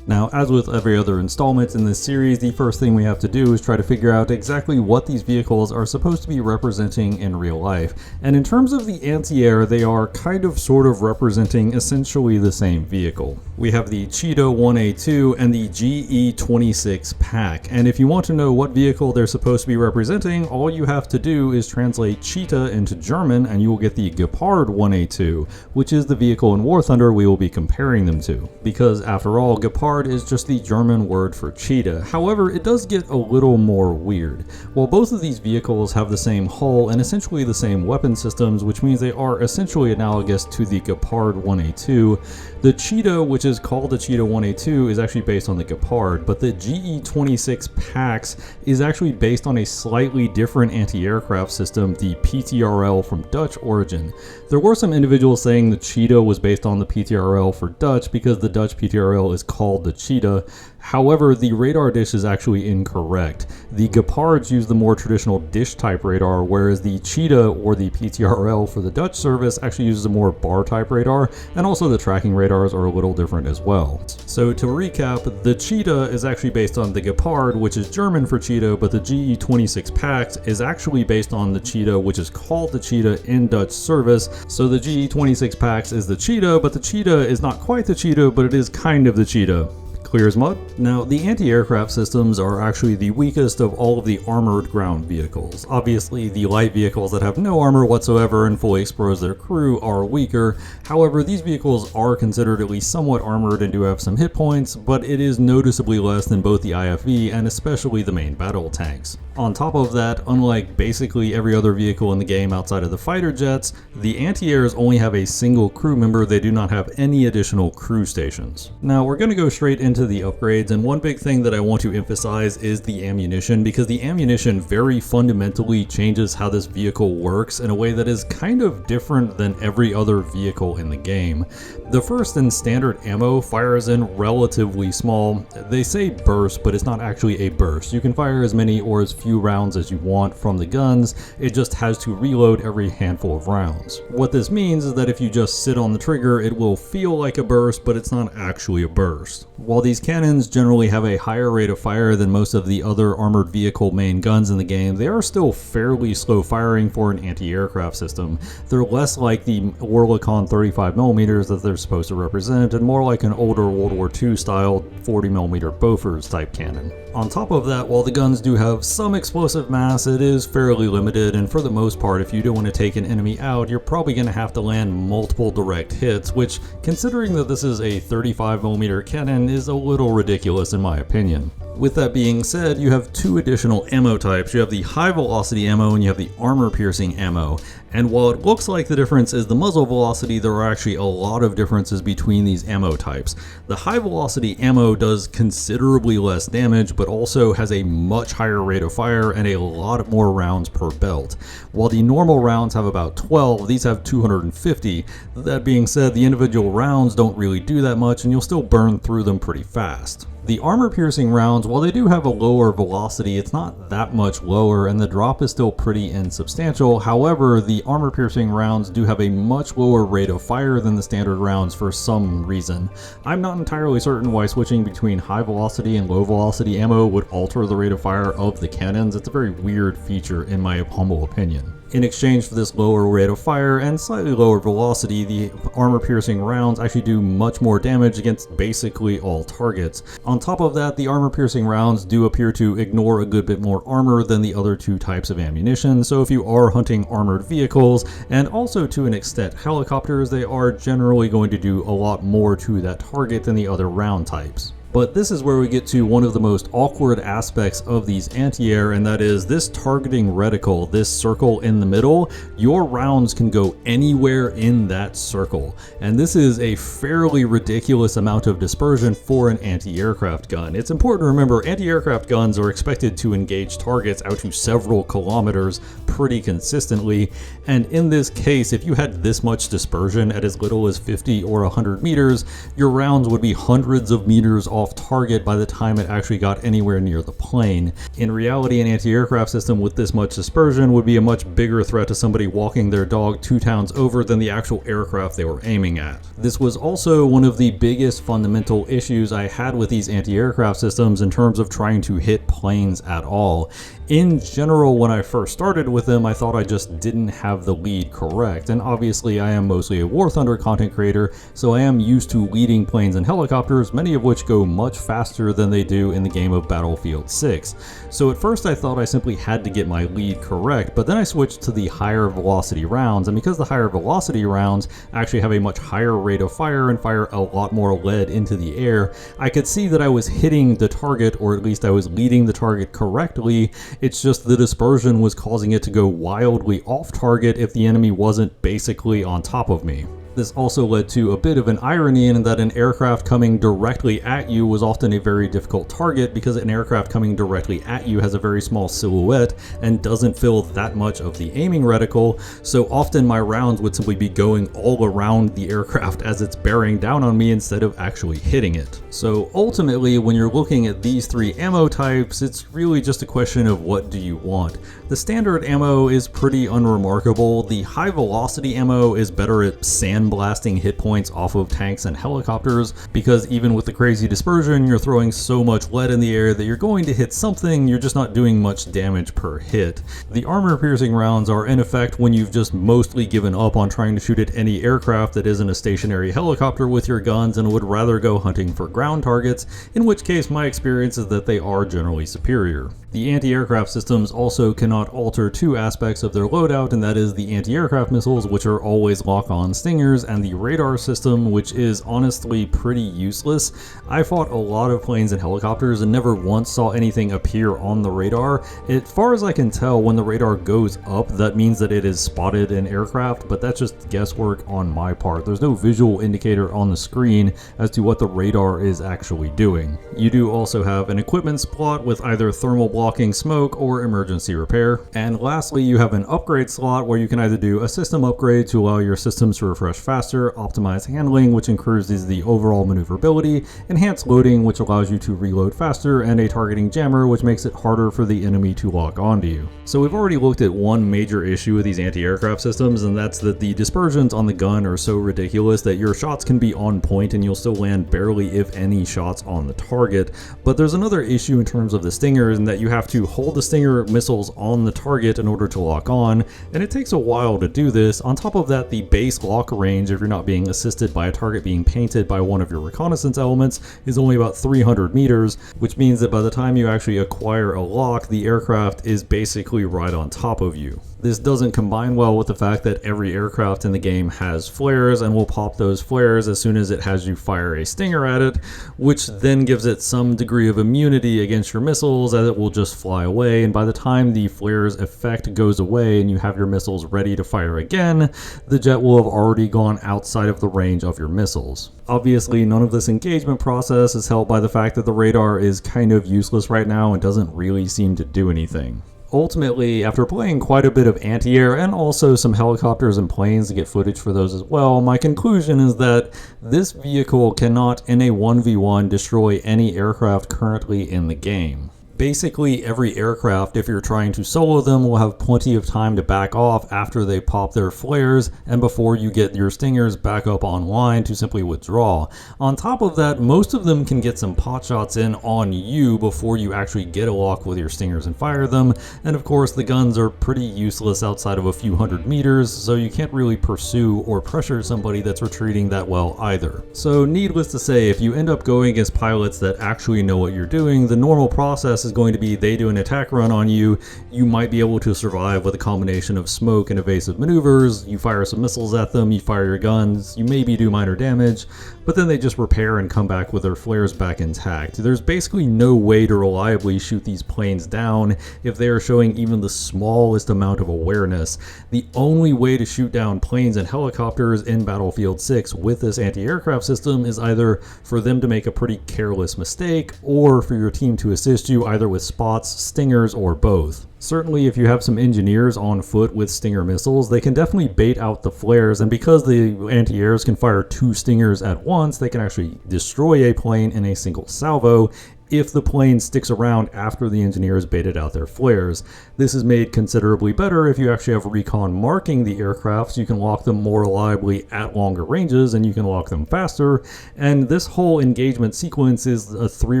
Now, as with every other installment in this series, the first thing we have to do is try to figure out exactly what these vehicles are supposed to be representing in real life. And in terms of the anti-air, they are kind of sort of representing essentially the same vehicle. We have the Cheetah 1A2 and the GE26 pack. And if you want to know what vehicle they're supposed to be representing, all you have to do is translate Cheetah into German and you will get the Gepard 1A2, which is the vehicle in War Thunder we will be comparing them to. Because after all, Gepard is just the German word for cheetah. However, it does get a little more weird. While both of these vehicles have the same hull and essentially the same weapon systems, which means they are essentially analogous to the Gepard 1A2, the Cheetah, which is called the Cheetah 1A2, is actually based on the Gepard, but the GE26 PAX is actually based on a slightly different anti-aircraft system, the PTRL from Dutch origin. There were some individuals saying the Cheetah was based on the PTRL for Dutch because the Dutch PTRL is called the Cheetah. However, the radar dish is actually incorrect. The Gepards use the more traditional dish type radar, whereas the Cheetah, or the PTRL for the Dutch service, actually uses a more bar type radar, and also the tracking radars are a little different as well. So to recap, the Cheetah is actually based on the Gepard, which is German for cheetah, but the GE26 PAX is actually based on the Cheetah, which is called the Cheetah in Dutch service. So the GE26 PAX is the Cheetah, but the Cheetah is not quite the Cheetah, but it is kind of the Cheetah. clear as mud. Now, the anti-aircraft systems are actually the weakest of all of the armored ground vehicles. Obviously, the light vehicles that have no armor whatsoever and fully expose their crew are weaker. However, these vehicles are considered at least somewhat armored and do have some hit points, but it is noticeably less than both the IFV and especially the main battle tanks. On top of that, unlike basically every other vehicle in the game outside of the fighter jets, the anti-airs only have a single crew member. They do not have any additional crew stations. Now we're going to go straight into the upgrades, and one big thing that I want to emphasize is the ammunition, because the ammunition very fundamentally changes how this vehicle works in a way that is kind of different than every other vehicle in the game. The first and standard ammo fires in relatively small. They say burst, but it's not actually a burst. You can fire as many or as few rounds as you want from the guns. It just has to reload every handful of rounds. What this means is that if you just sit on the trigger, it will feel like a burst, but it's not actually a burst. While these cannons generally have a higher rate of fire than most of the other armored vehicle main guns in the game, they are still fairly slow firing for an anti-aircraft system. They're less like the Oerlikon 35mm that they're supposed to represent, and more like an older World War II style 40mm Bofors type cannon. On top of that, while the guns do have some explosive mass, it is fairly limited, and for the most part, if you do want to take an enemy out, you're probably going to have to land multiple direct hits, which, considering that this is a 35mm cannon, is a little ridiculous in my opinion. With that being said, you have two additional ammo types. You have the high velocity ammo and you have the armor piercing ammo. And while it looks like the difference is the muzzle velocity, there are actually a lot of differences between these ammo types. The high velocity ammo does considerably less damage, but also has a much higher rate of fire and a lot more rounds per belt. While the normal rounds have about 12, these have 250. That being said, the individual rounds don't really do that much and you'll still burn through them pretty fast. The armor piercing rounds, while they do have a lower velocity, it's not that much lower and the drop is still pretty insubstantial. However, the armor piercing rounds do have a much lower rate of fire than the standard rounds for some reason. I'm not entirely certain why switching between high velocity and low velocity ammo would alter the rate of fire of the cannons. It's a very weird feature in my humble opinion. In exchange for this lower rate of fire and slightly lower velocity, the armor-piercing rounds actually do much more damage against basically all targets. On top of that, the armor-piercing rounds do appear to ignore a good bit more armor than the other two types of ammunition, so if you are hunting armored vehicles, and also to an extent helicopters, they are generally going to do a lot more to that target than the other round types. But this is where we get to one of the most awkward aspects of these anti-air, and that is this targeting reticle, this circle in the middle. Your rounds can go anywhere in that circle, and this is a fairly ridiculous amount of dispersion for an anti-aircraft gun. It's important to remember anti-aircraft guns are expected to engage targets out to several kilometers pretty consistently, and in this case, if you had this much dispersion at as little as 50 or 100 meters, your rounds would be hundreds of meters off target by the time it actually got anywhere near the plane. In reality, an anti-aircraft system with this much dispersion would be a much bigger threat to somebody walking their dog 2 towns over than the actual aircraft they were aiming at. This was also one of the biggest fundamental issues I had with these anti-aircraft systems in terms of trying to hit planes at all. In general, when I first started with them, I thought I just didn't have the lead correct, and obviously I am mostly a War Thunder content creator, so I am used to leading planes and helicopters, many of which go much faster than they do in the game of Battlefield 6. So at first I thought I simply had to get my lead correct, but then I switched to the higher velocity rounds, and because the higher velocity rounds actually have a much higher rate of fire and fire a lot more lead into the air, I could see that I was hitting the target, or at least I was leading the target correctly. It's just the dispersion was causing it to go wildly off target if the enemy wasn't basically on top of me. This also led to a bit of an irony in that an aircraft coming directly at you was often a very difficult target because an aircraft coming directly at you has a very small silhouette and doesn't fill that much of the aiming reticle, so often my rounds would simply be going all around the aircraft as it's bearing down on me instead of actually hitting it. So ultimately, when you're looking at these 3 ammo types, it's really just a question of what do you want. The standard ammo is pretty unremarkable. The high velocity ammo is better at sand sandblasting hit points off of tanks and helicopters, because even with the crazy dispersion, you're throwing so much lead in the air that you're going to hit something, you're just not doing much damage per hit. The armor-piercing rounds are in effect when you've just mostly given up on trying to shoot at any aircraft that isn't a stationary helicopter with your guns and would rather go hunting for ground targets, in which case my experience is that they are generally superior. The anti-aircraft systems also cannot alter two aspects of their loadout, and that is the anti-aircraft missiles, which are always lock-on stingers, and the radar system, which is honestly pretty useless. I fought a lot of planes and helicopters and never once saw anything appear on the radar. As far as I can tell, when the radar goes up, that means that it is spotted an aircraft, but that's just guesswork on my part. There's no visual indicator on the screen as to what the radar is actually doing. You do also have an equipment slot with either thermal blocking smoke or emergency repair. And lastly, you have an upgrade slot where you can either do a system upgrade to allow your systems to refresh faster, optimize handling, which increases the overall maneuverability, enhanced loading, which allows you to reload faster, and a targeting jammer, which makes it harder for the enemy to lock onto you. So we've already looked at one major issue with these anti-aircraft systems, and that's that the dispersions on the gun are so ridiculous that your shots can be on point and you'll still land barely if any shots on the target. But there's another issue in terms of the Stingers, in that you have to hold the Stinger missiles on the target in order to lock on, and it takes a while to do this. On top of that, the base lock range, if you're not being assisted by a target being painted by one of your reconnaissance elements, is only about 300 meters, which means that by the time you actually acquire a lock, the aircraft is basically right on top of you. This doesn't combine well with the fact that every aircraft in the game has flares and will pop those flares as soon as it has you fire a Stinger at it, which then gives it some degree of immunity against your missiles, as it will just fly away, and by the time the flare's effect goes away and you have your missiles ready to fire again, the jet will have already gone outside of the range of your missiles. Obviously, none of this engagement process is helped by the fact that the radar is kind of useless right now and doesn't really seem to do anything. Ultimately, after playing quite a bit of anti-air and also some helicopters and planes to get footage for those as well, my conclusion is that this vehicle cannot in a 1v1 destroy any aircraft currently in the game. Basically, every aircraft, if you're trying to solo them, will have plenty of time to back off after they pop their flares and before you get your Stingers back up online to simply withdraw. On top of that, most of them can get some pot shots in on you before you actually get a lock with your Stingers and fire them, and of course the guns are pretty useless outside of a few hundred meters, so you can't really pursue or pressure somebody that's retreating that well either. So needless to say, if you end up going against pilots that actually know what you're doing, the normal process is going to be they do an attack run on you, you might be able to survive with a combination of smoke and evasive maneuvers, you fire some missiles at them, you fire your guns, you maybe do minor damage, but then they just repair and come back with their flares back intact. There's basically no way to reliably shoot these planes down if they are showing even the smallest amount of awareness. The only way to shoot down planes and helicopters in Battlefield 6 with this anti-aircraft system is either for them to make a pretty careless mistake, or for your team to assist you either with spots, Stingers, or both. Certainly, if you have some engineers on foot with Stinger missiles, they can definitely bait out the flares, and because the anti-airs can fire 2 Stingers at once, they can actually destroy a plane in a single salvo if the plane sticks around after the engineers baited out their flares. This is made considerably better if you actually have recon marking the aircraft, so you can lock them more reliably at longer ranges and you can lock them faster. And this whole engagement sequence is a 3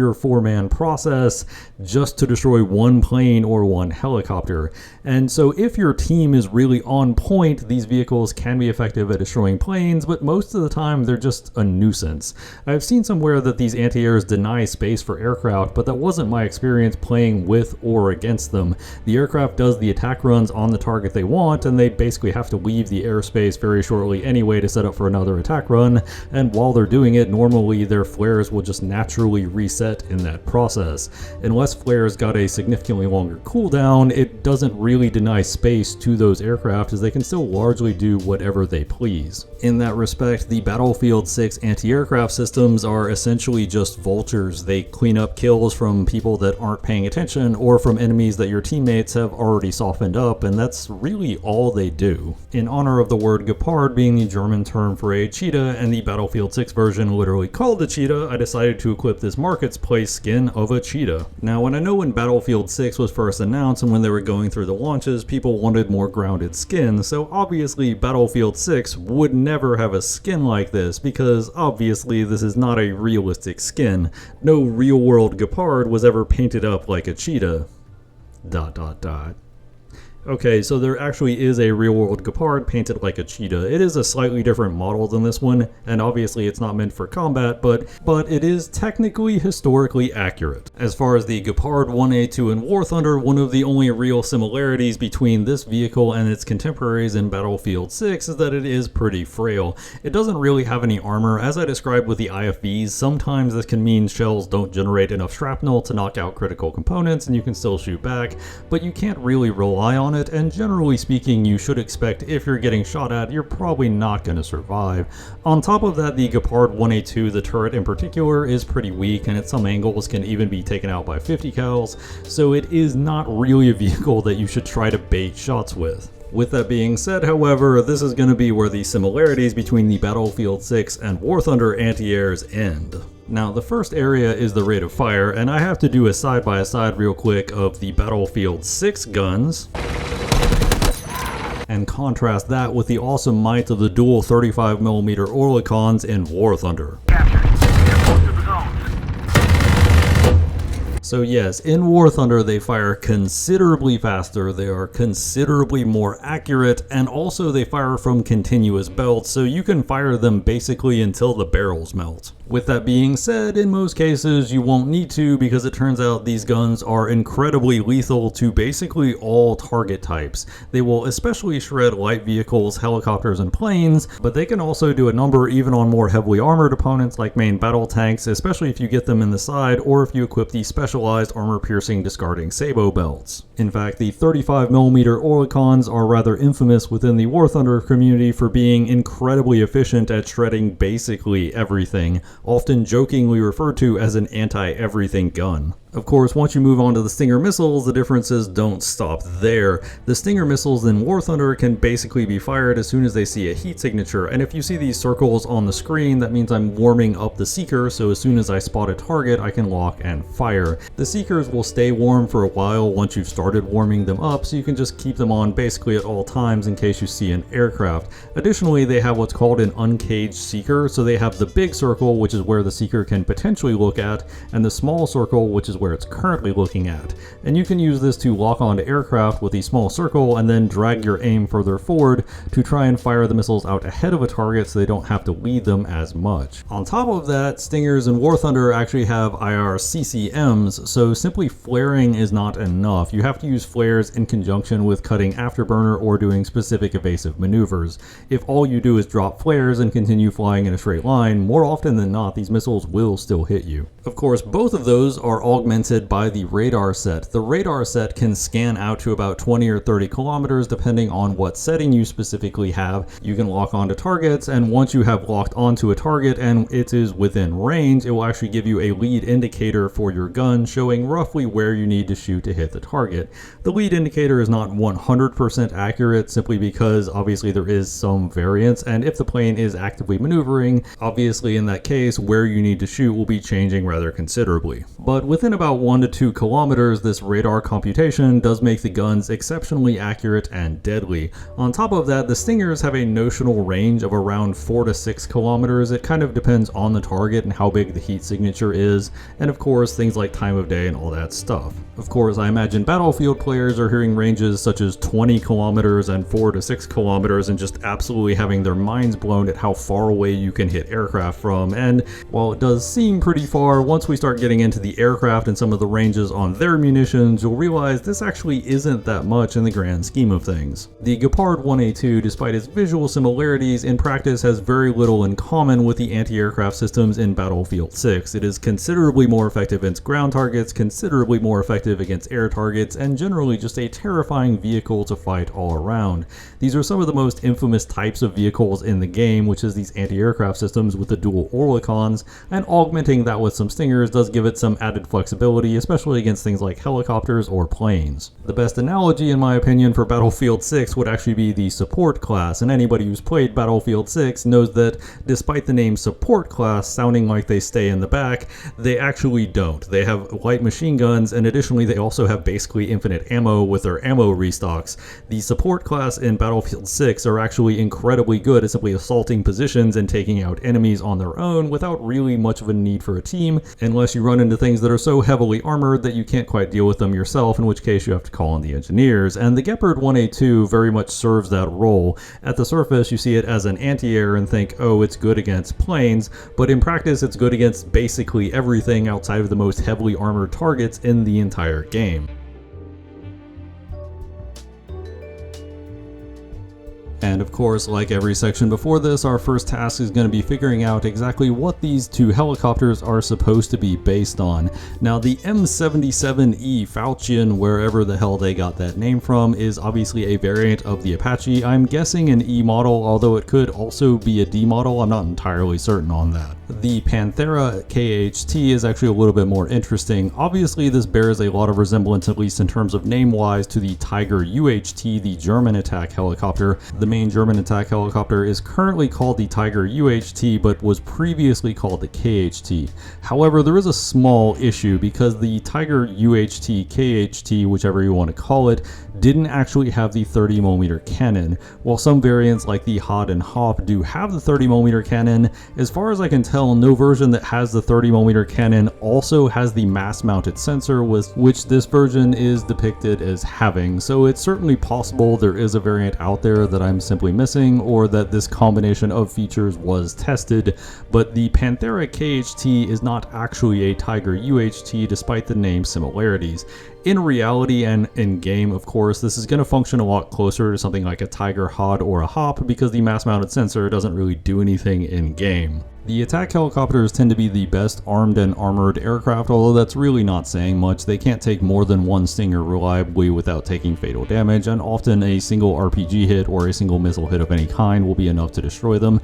or 4 man process just to destroy one plane or one helicopter. And so if your team is really on point, these vehicles can be effective at destroying planes, but most of the time they're just a nuisance. I've seen somewhere that these anti-airs deny space for aircraft, but that wasn't my experience playing with or against them. The aircraft does the attack runs on the target they want, and they basically have to leave the airspace very shortly anyway to set up for another attack run, and while they're doing it, normally their flares will just naturally reset in that process. Unless flares got a significantly longer cooldown, it doesn't really deny space to those aircraft, as they can still largely do whatever they please. In that respect, the Battlefield 6 anti-aircraft systems are essentially just vultures. They clean up kills from people that aren't paying attention or from enemies that your teammates have already softened up, and that's really all they do. In honor of the word Gepard being the German term for a cheetah, and the Battlefield 6 version literally called the cheetah, I decided to equip this marketplace skin of a cheetah. Now, when I know when Battlefield 6 was first announced, and when they were going through the launches, people wanted more grounded skin, so obviously Battlefield 6 would never have a skin like this, because obviously this is not a realistic skin. No real-world Gepard was ever painted up like a cheetah. ... Okay, so there actually is a real-world Gepard painted like a cheetah. It is a slightly different model than this one, and obviously it's not meant for combat, but it is technically historically accurate. As far as the Gepard 1A2 in War Thunder, one of the only real similarities between this vehicle and its contemporaries in Battlefield 6 is that it is pretty frail. It doesn't really have any armor. As I described with the IFVs, sometimes this can mean shells don't generate enough shrapnel to knock out critical components and you can still shoot back, but you can't really rely on it, and generally speaking you should expect if you're getting shot at, you're probably not going to survive. On top of that, the Gepard 1A2, the turret in particular, is pretty weak and at some angles can even be taken out by 50 cals, so it is not really a vehicle that you should try to bait shots with. With that being said, however, this is going to be where the similarities between the Battlefield 6 and War Thunder anti-airs end. Now, the first area is the rate of fire, and I have to do a side-by-side real quick of the Battlefield 6 guns and contrast that with the awesome might of the dual 35mm Oerlikons in War Thunder. So yes, in War Thunder they fire considerably faster, they are considerably more accurate, and also they fire from continuous belts, so you can fire them basically until the barrels melt. With that being said, in most cases you won't need to, because it turns out these guns are incredibly lethal to basically all target types. They will especially shred light vehicles, helicopters, and planes, but they can also do a number even on more heavily armored opponents like main battle tanks, especially if you get them in the side or if you equip the specialized armor-piercing discarding Sabo belts. In fact, the 35mm Oerlikons are rather infamous within the War Thunder community for being incredibly efficient at shredding basically everything, often jokingly referred to as an anti-everything gun. Of course, once you move on to the Stinger missiles, the differences don't stop there. The Stinger missiles in War Thunder can basically be fired as soon as they see a heat signature, and if you see these circles on the screen, that means I'm warming up the Seeker, so as soon as I spot a target, I can lock and fire. The Seekers will stay warm for a while once you've started warming them up, so you can just keep them on basically at all times in case you see an aircraft. Additionally, they have what's called an uncaged Seeker, so they have the big circle, which is where the Seeker can potentially look at, and the small circle, which is where it's currently looking at. And you can use this to lock onto aircraft with the small circle and then drag your aim further forward to try and fire the missiles out ahead of a target so they don't have to lead them as much. On top of that, Stingers in War Thunder actually have IR CCMs, so simply flaring is not enough. You have to use flares in conjunction with cutting afterburner or doing specific evasive maneuvers. If all you do is drop flares and continue flying in a straight line, more often than not these missiles will still hit you. Of course, both of those are augmented by the radar set. The radar set can scan out to about 20 or 30 kilometers depending on what setting you specifically have. You can lock onto targets, and once you have locked onto a target and it is within range, it will actually give you a lead indicator for your gun showing roughly where you need to shoot to hit the target. The lead indicator is not 100% accurate simply because obviously there is some variance, and if the plane is actively maneuvering, obviously in that case where you need to shoot will be changing rather considerably. But within about 1 to 2 kilometers, this radar computation does make the guns exceptionally accurate and deadly. On top of that, the Stingers have a notional range of around 4 to 6 kilometers. It kind of depends on the target and how big the heat signature is, and of course things like time of day and all that stuff. Of course, I imagine Battlefield players are hearing ranges such as 20 kilometers and 4 to 6 kilometers and just absolutely having their minds blown at how far away you can hit aircraft from, and while it does seem pretty far, once we start getting into the aircraft and some of the ranges on their munitions, you'll realize this actually isn't that much in the grand scheme of things. The Gepard 1A2, despite its visual similarities, in practice has very little in common with the anti-aircraft systems in Battlefield 6. It is considerably more effective against ground targets, considerably more effective against air targets, and generally just a terrifying vehicle to fight all around. These are some of the most infamous types of vehicles in the game, which is these anti-aircraft systems with the dual Oerlikons, and augmenting that with some Stingers does give it some added flexibility, especially against things like helicopters or planes. The best analogy, in my opinion, for Battlefield 6 would actually be the support class, and anybody who's played Battlefield 6 knows that despite the name support class sounding like they stay in the back, they actually don't. They have light machine guns, and additionally they also have basically infinite ammo with their ammo restocks. The support class in Battlefield 6 are actually incredibly good at simply assaulting positions and taking out enemies on their own without really much of a need for a team, unless you run into things that are so heavily armored that you can't quite deal with them yourself, in which case you have to call on the engineers. And the Gepard 1A2 very much serves that role. At the surface you see it as an anti-air and think, oh, it's good against planes, but in practice it's good against basically everything outside of the most heavily armored targets in the entire game. And of course, like every section before this, our first task is going to be figuring out exactly what these two helicopters are supposed to be based on. Now, the M77E Falchion, wherever the hell they got that name from, is obviously a variant of the Apache. I'm guessing an E model, although it could also be a D model. I'm not entirely certain on that. The Panthera KHT is actually a little bit more interesting. Obviously, this bears a lot of resemblance, at least in terms of name-wise, to the Tiger UHT, the German attack helicopter. The main German attack helicopter is currently called the Tiger UHT, but was previously called the KHT. However, there is a small issue because the Tiger UHT, KHT, whichever you want to call it, didn't actually have the 30mm cannon. While some variants like the Hod and Hop do have the 30mm cannon, as far as I can tell, no version that has the 30mm cannon also has the mass-mounted sensor, which this version is depicted as having. So it's certainly possible there is a variant out there that I'm simply missing, or that this combination of features was tested, but the Panthera KHT is not actually a Tiger UHT despite the name similarities. In reality and in game, of course, this is going to function a lot closer to something like a Tiger Hod or a Hop because the mass-mounted sensor doesn't really do anything in game. The attack helicopters tend to be the best armed and armored aircraft, although that's really not saying much. They can't take more than one Stinger reliably without taking fatal damage, and often a single RPG hit or a single missile hit of any kind will be enough to destroy them.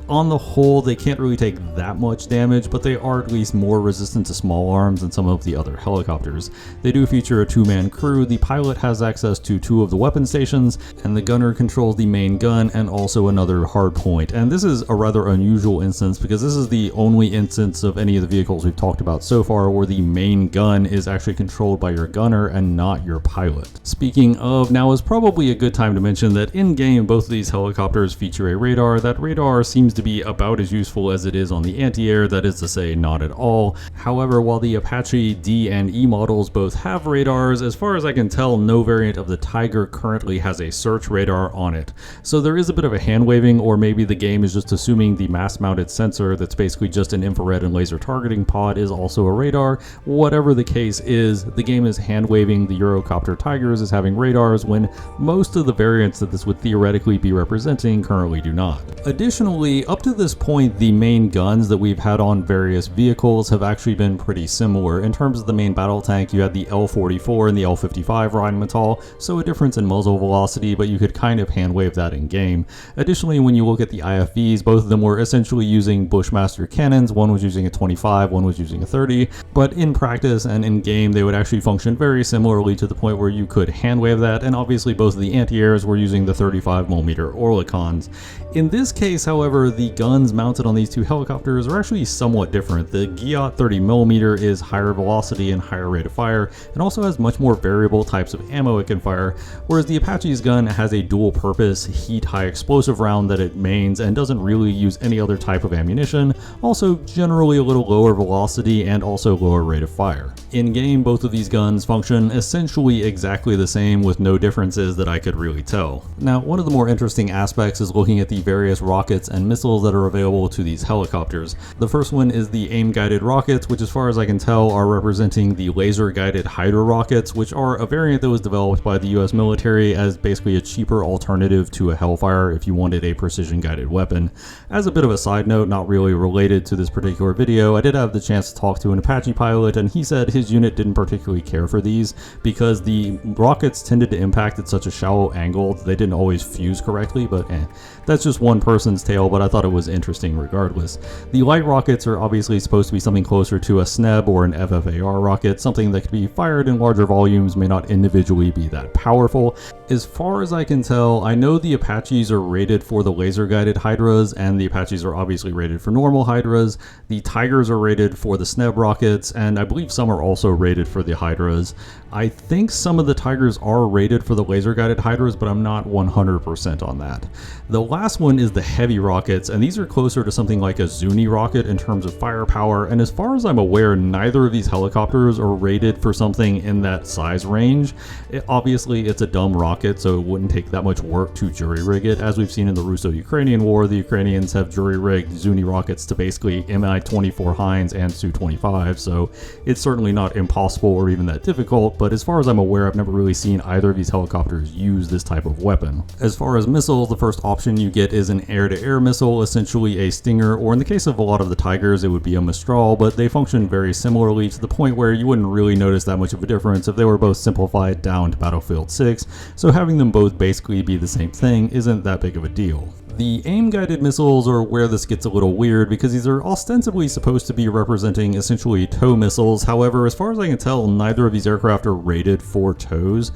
On the whole, they can't really take that much damage, but they are at least more resistant to small arms than some of the other helicopters. They do feature a two-man crew. The pilot has access to 2 of the weapon stations, and the gunner controls the main gun and also another hard point. And this is a rather unusual instance because this is the only instance of any of the vehicles we've talked about so far where the main gun is actually controlled by your gunner and not your pilot. Speaking of, now is probably a good time to mention that in-game both of these helicopters feature a radar. That radar seems to be about as useful as it is on the anti-air, that is to say, not at all. However, while the Apache D and E models both have radars, as far as I can tell, no variant of the Tiger currently has a search radar on it. So there is a bit of a hand-waving, or maybe the game is just assuming the mass-mounted sensor that's basically just an infrared and laser targeting pod is also a radar. Whatever the case is, the game is hand-waving the Eurocopter Tigers as having radars when most of the variants that this would theoretically be representing currently do not. Additionally, up to this point, the main guns that we've had on various vehicles have actually been pretty similar. In terms of the main battle tank, you had the L44 and the L55 Rheinmetall, so a difference in muzzle velocity, but you could kind of hand-wave that in game. Additionally, when you look at the IFVs, both of them were essentially using Bushmaster cannons. One was using a 25, one was using a 30, but in practice and in game, they would actually function very similarly to the point where you could hand-wave that, and obviously both of the anti-airs were using the 35mm Oerlikons. In this case, however, the guns mounted on these two helicopters are actually somewhat different. The Giat 30mm is higher velocity and higher rate of fire, and also has much more variable types of ammo it can fire, whereas the Apache's gun has a dual purpose heat high explosive round that it mains and doesn't really use any other type of ammunition, also generally a little lower velocity and also lower rate of fire. In game, both of these guns function essentially exactly the same with no differences that I could really tell. Now, one of the more interesting aspects is looking at the various rockets and missiles that are available to these helicopters. The first one is the aim-guided rockets, which as far as I can tell are representing the laser-guided Hydra rockets, which are a variant that was developed by the US military as basically a cheaper alternative to a Hellfire if you wanted a precision-guided weapon. As a bit of a side note, not really related to this particular video, I did have the chance to talk to an Apache pilot, and he said his unit didn't particularly care for these because the rockets tended to impact at such a shallow angle that they didn't always fuse correctly, but that's just one person's tale. But I thought it was interesting regardless. The light rockets are obviously supposed to be something closer to a SNEB or an FFAR rocket, something that could be fired in larger volumes, may not individually be that powerful. As far as I can tell, I know the Apaches are rated for the laser-guided Hydras, and the Apaches are obviously rated for normal Hydras. The Tigers are rated for the SNEB rockets, and I believe some are also rated for the Hydras. I think some of the Tigers are rated for the laser-guided Hydras, but I'm not 100% on that. The last one is the heavy rockets, and these are closer to something like a Zuni rocket in terms of firepower, and as far as I'm aware, neither of these helicopters are rated for something in that size range. Obviously, it's a dumb rocket, so it wouldn't take that much work to jury-rig it. As we've seen in the Russo-Ukrainian War, the Ukrainians have jury-rigged Zuni rockets to basically Mi-24 Hinds and Su-25, so it's certainly not impossible or even that difficult, but as far as I'm aware, I've never really seen either of these helicopters use this type of weapon. As far as missiles, the first option you get is an air-to-air missile, essentially a Stinger, or in the case of a lot of the Tigers, it would be a Mistral, but they function very similarly to the point where you wouldn't really notice that much of a difference if they were both simplified down to Battlefield 6, so having them both basically be the same thing isn't that big of a deal. The aim-guided missiles are where this gets a little weird because these are ostensibly supposed to be representing essentially tow missiles. However, as far as I can tell, neither of these aircraft are rated for tows.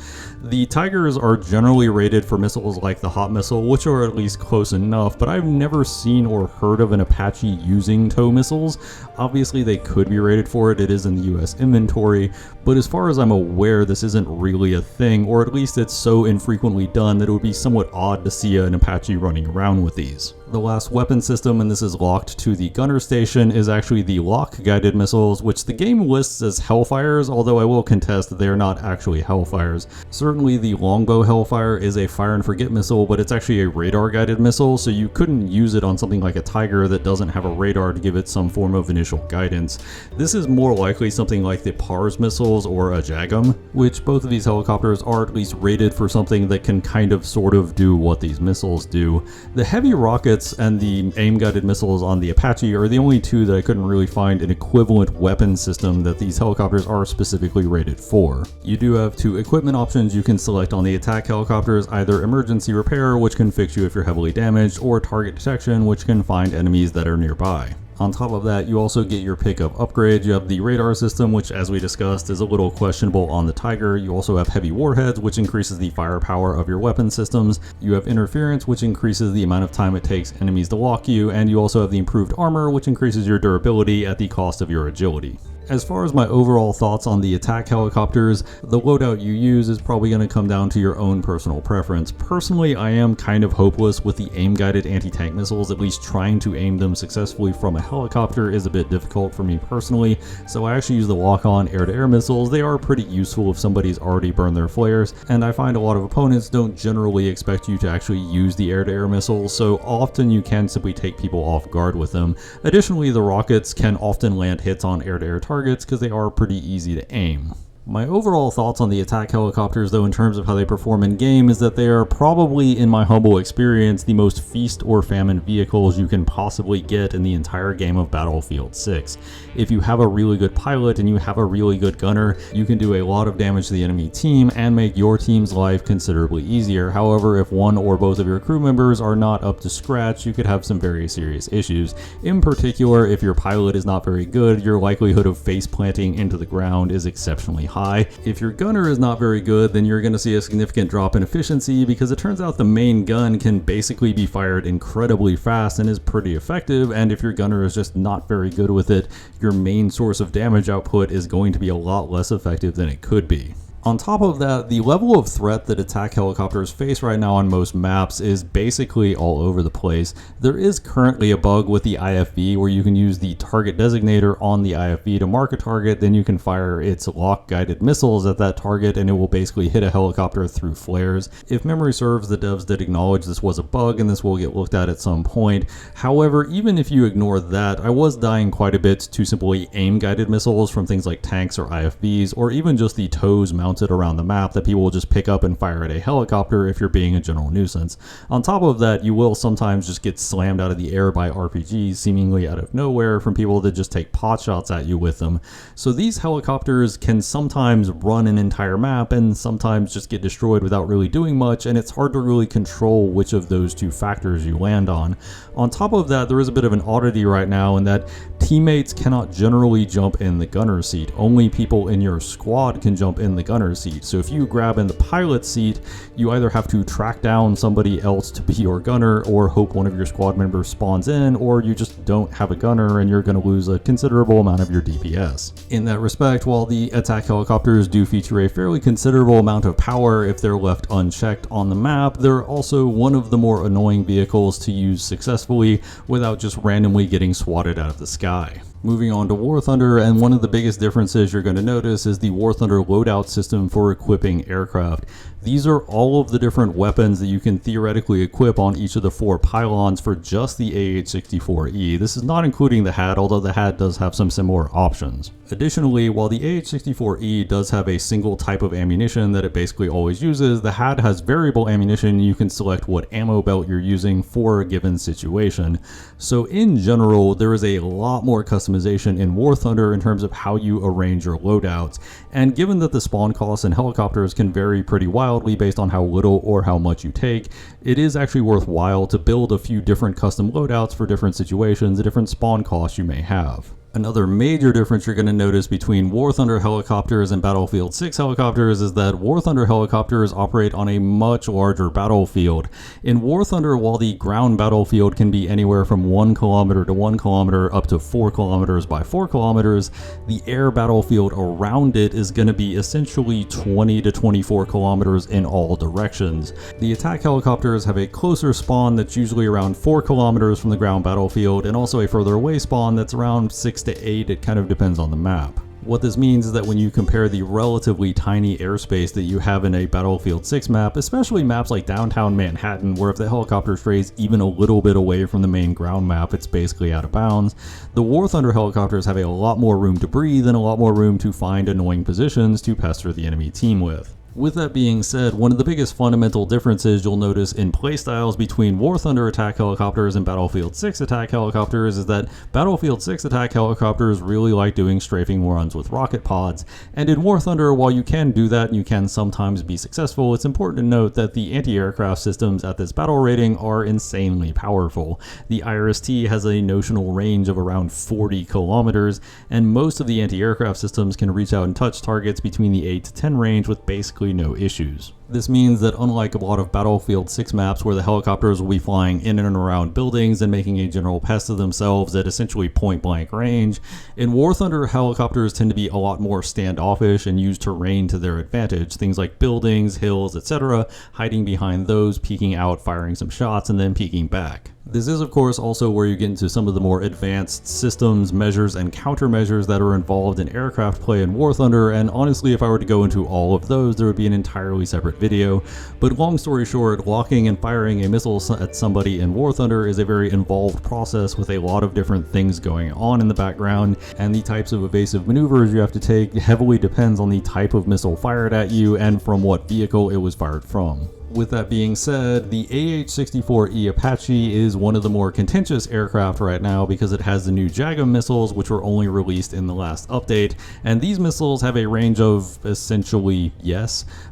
The Tigers are generally rated for missiles like the Hot Missile, which are at least close enough, but I've never seen or heard of an Apache using tow missiles. Obviously, they could be rated for it. It is in the US inventory, but as far as I'm aware, this isn't really a thing, or at least it's so infrequently done that it would be somewhat odd to see an Apache running around with these. The last weapon system, and this is locked to the gunner station, is actually the Lock guided missiles, which the game lists as Hellfires, although I will contest that they are not actually Hellfires. Certainly the Longbow Hellfire is a fire and forget missile, but it's actually a radar guided missile, so you couldn't use it on something like a Tiger that doesn't have a radar to give it some form of initial guidance. This is more likely something like the PARS missiles or a JAGM, which both of these helicopters are at least rated for something that can kind of sort of do what these missiles do. The heavy rockets and the aim-guided missiles on the Apache are the only two that I couldn't really find an equivalent weapon system that these helicopters are specifically rated for. You do have two equipment options you can select on the attack helicopters, either emergency repair, which can fix you if you're heavily damaged, or target detection, which can find enemies that are nearby. On top of that, you also get your pick of upgrades. You have the radar system, which as we discussed is a little questionable on the Tiger. You also have heavy warheads, which increases the firepower of your weapon systems. You have interference, which increases the amount of time it takes enemies to lock you, and you also have the improved armor, which increases your durability at the cost of your agility. As far as my overall thoughts on the attack helicopters, the loadout you use is probably going to come down to your own personal preference. Personally, I am kind of hopeless with the aim-guided anti-tank missiles. At least trying to aim them successfully from a helicopter is a bit difficult for me personally, so I actually use the lock-on air-to-air missiles. They are pretty useful if somebody's already burned their flares, and I find a lot of opponents don't generally expect you to actually use the air-to-air missiles, so often you can simply take people off guard with them. Additionally, the rockets can often land hits on air-to-air targets because they are pretty easy to aim. My overall thoughts on the attack helicopters, though, in terms of how they perform in game, is that they are probably, in my humble experience, the most feast or famine vehicles you can possibly get in the entire game of Battlefield 6. If you have a really good pilot and you have a really good gunner, you can do a lot of damage to the enemy team and make your team's life considerably easier. However, if one or both of your crew members are not up to scratch, you could have some very serious issues. In particular, if your pilot is not very good, your likelihood of face planting into the ground is exceptionally high. If your gunner is not very good, then you're going to see a significant drop in efficiency because it turns out the main gun can basically be fired incredibly fast and is pretty effective, and if your gunner is just not very good with it, your main source of damage output is going to be a lot less effective than it could be. On top of that, the level of threat that attack helicopters face right now on most maps is basically all over the place. There is currently a bug with the IFV where you can use the target designator on the IFV to mark a target, then you can fire its lock-guided missiles at that target and it will basically hit a helicopter through flares. If memory serves, the devs did acknowledge this was a bug and this will get looked at some point. However, even if you ignore that, I was dying quite a bit to simply aim-guided missiles from things like tanks or IFVs, or even just the TOWs mounted mounted around the map that people will just pick up and fire at a helicopter if you're being a general nuisance. On top of that, you will sometimes just get slammed out of the air by RPGs seemingly out of nowhere from people that just take pot shots at you with them. So these helicopters can sometimes run an entire map and sometimes just get destroyed without really doing much, and it's hard to really control which of those two factors you land on. On top of that, there is a bit of an oddity right now in that teammates cannot generally jump in the gunner seat. Only people in your squad can jump in the gunner seat. So if you grab in the pilot seat, you either have to track down somebody else to be your gunner or hope one of your squad members spawns in, or you just don't have a gunner and you're going to lose a considerable amount of your DPS. In that respect, while the attack helicopters do feature a fairly considerable amount of power if they're left unchecked on the map, they're also one of the more annoying vehicles to use successfully without just randomly getting swatted out of the sky. Moving on to War Thunder, and one of the biggest differences you're going to notice is the War Thunder loadout system for equipping aircraft. These are all of the different weapons that you can theoretically equip on each of the 4 pylons for just the AH-64E. This is not including the HAD, although the HAD does have some similar options. Additionally, while the AH-64E does have a single type of ammunition that it basically always uses, the HAD has variable ammunition. You can select what ammo belt you're using for a given situation. So in general, there is a lot more customization in War Thunder in terms of how you arrange your loadouts. And given that the spawn costs in helicopters can vary pretty wildly based on how little or how much you take, it is actually worthwhile to build a few different custom loadouts for different situations, the different spawn costs you may have. Another major difference you're going to notice between War Thunder helicopters and Battlefield 6 helicopters is that War Thunder helicopters operate on a much larger battlefield. In War Thunder, while the ground battlefield can be anywhere from 1 kilometer to 1 kilometer up to 4 kilometers by 4 kilometers, the air battlefield around it is going to be essentially 20 to 24 kilometers in all directions. The attack helicopters have a closer spawn that's usually around 4 kilometers from the ground battlefield, and also a further away spawn that's around 6 to 8, it kind of depends on the map. What this means is that when you compare the relatively tiny airspace that you have in a Battlefield 6 map, especially maps like downtown Manhattan, where if the helicopter strays even a little bit away from the main ground map, it's basically out of bounds, the War Thunder helicopters have a lot more room to breathe and a lot more room to find annoying positions to pester the enemy team with. With that being said, one of the biggest fundamental differences you'll notice in playstyles between War Thunder attack helicopters and Battlefield 6 attack helicopters is that Battlefield 6 attack helicopters really like doing strafing runs with rocket pods, and in War Thunder, while you can do that and you can sometimes be successful, it's important to note that the anti-aircraft systems at this battle rating are insanely powerful. The IRST has a notional range of around 40 kilometers, and most of the anti-aircraft systems can reach out and touch targets between the 8 to 10 range with basically no issues. This means that unlike a lot of Battlefield 6 maps where the helicopters will be flying in and around buildings and making a general pest of themselves at essentially point blank range, in War Thunder helicopters tend to be a lot more standoffish and use terrain to their advantage, things like buildings, hills, etc., hiding behind those, peeking out, firing some shots, and then peeking back. This is of course also where you get into some of the more advanced systems, measures, and countermeasures that are involved in aircraft play in War Thunder, and honestly if I were to go into all of those there would be an entirely separate video. But long story short, locking and firing a missile at somebody in War Thunder is a very involved process with a lot of different things going on in the background, and the types of evasive maneuvers you have to take heavily depends on the type of missile fired at you and from what vehicle it was fired from. With that being said, the AH-64E Apache is one of the more contentious aircraft right now because it has the new JAGM missiles, which were only released in the last update, and these missiles have a range of essentially,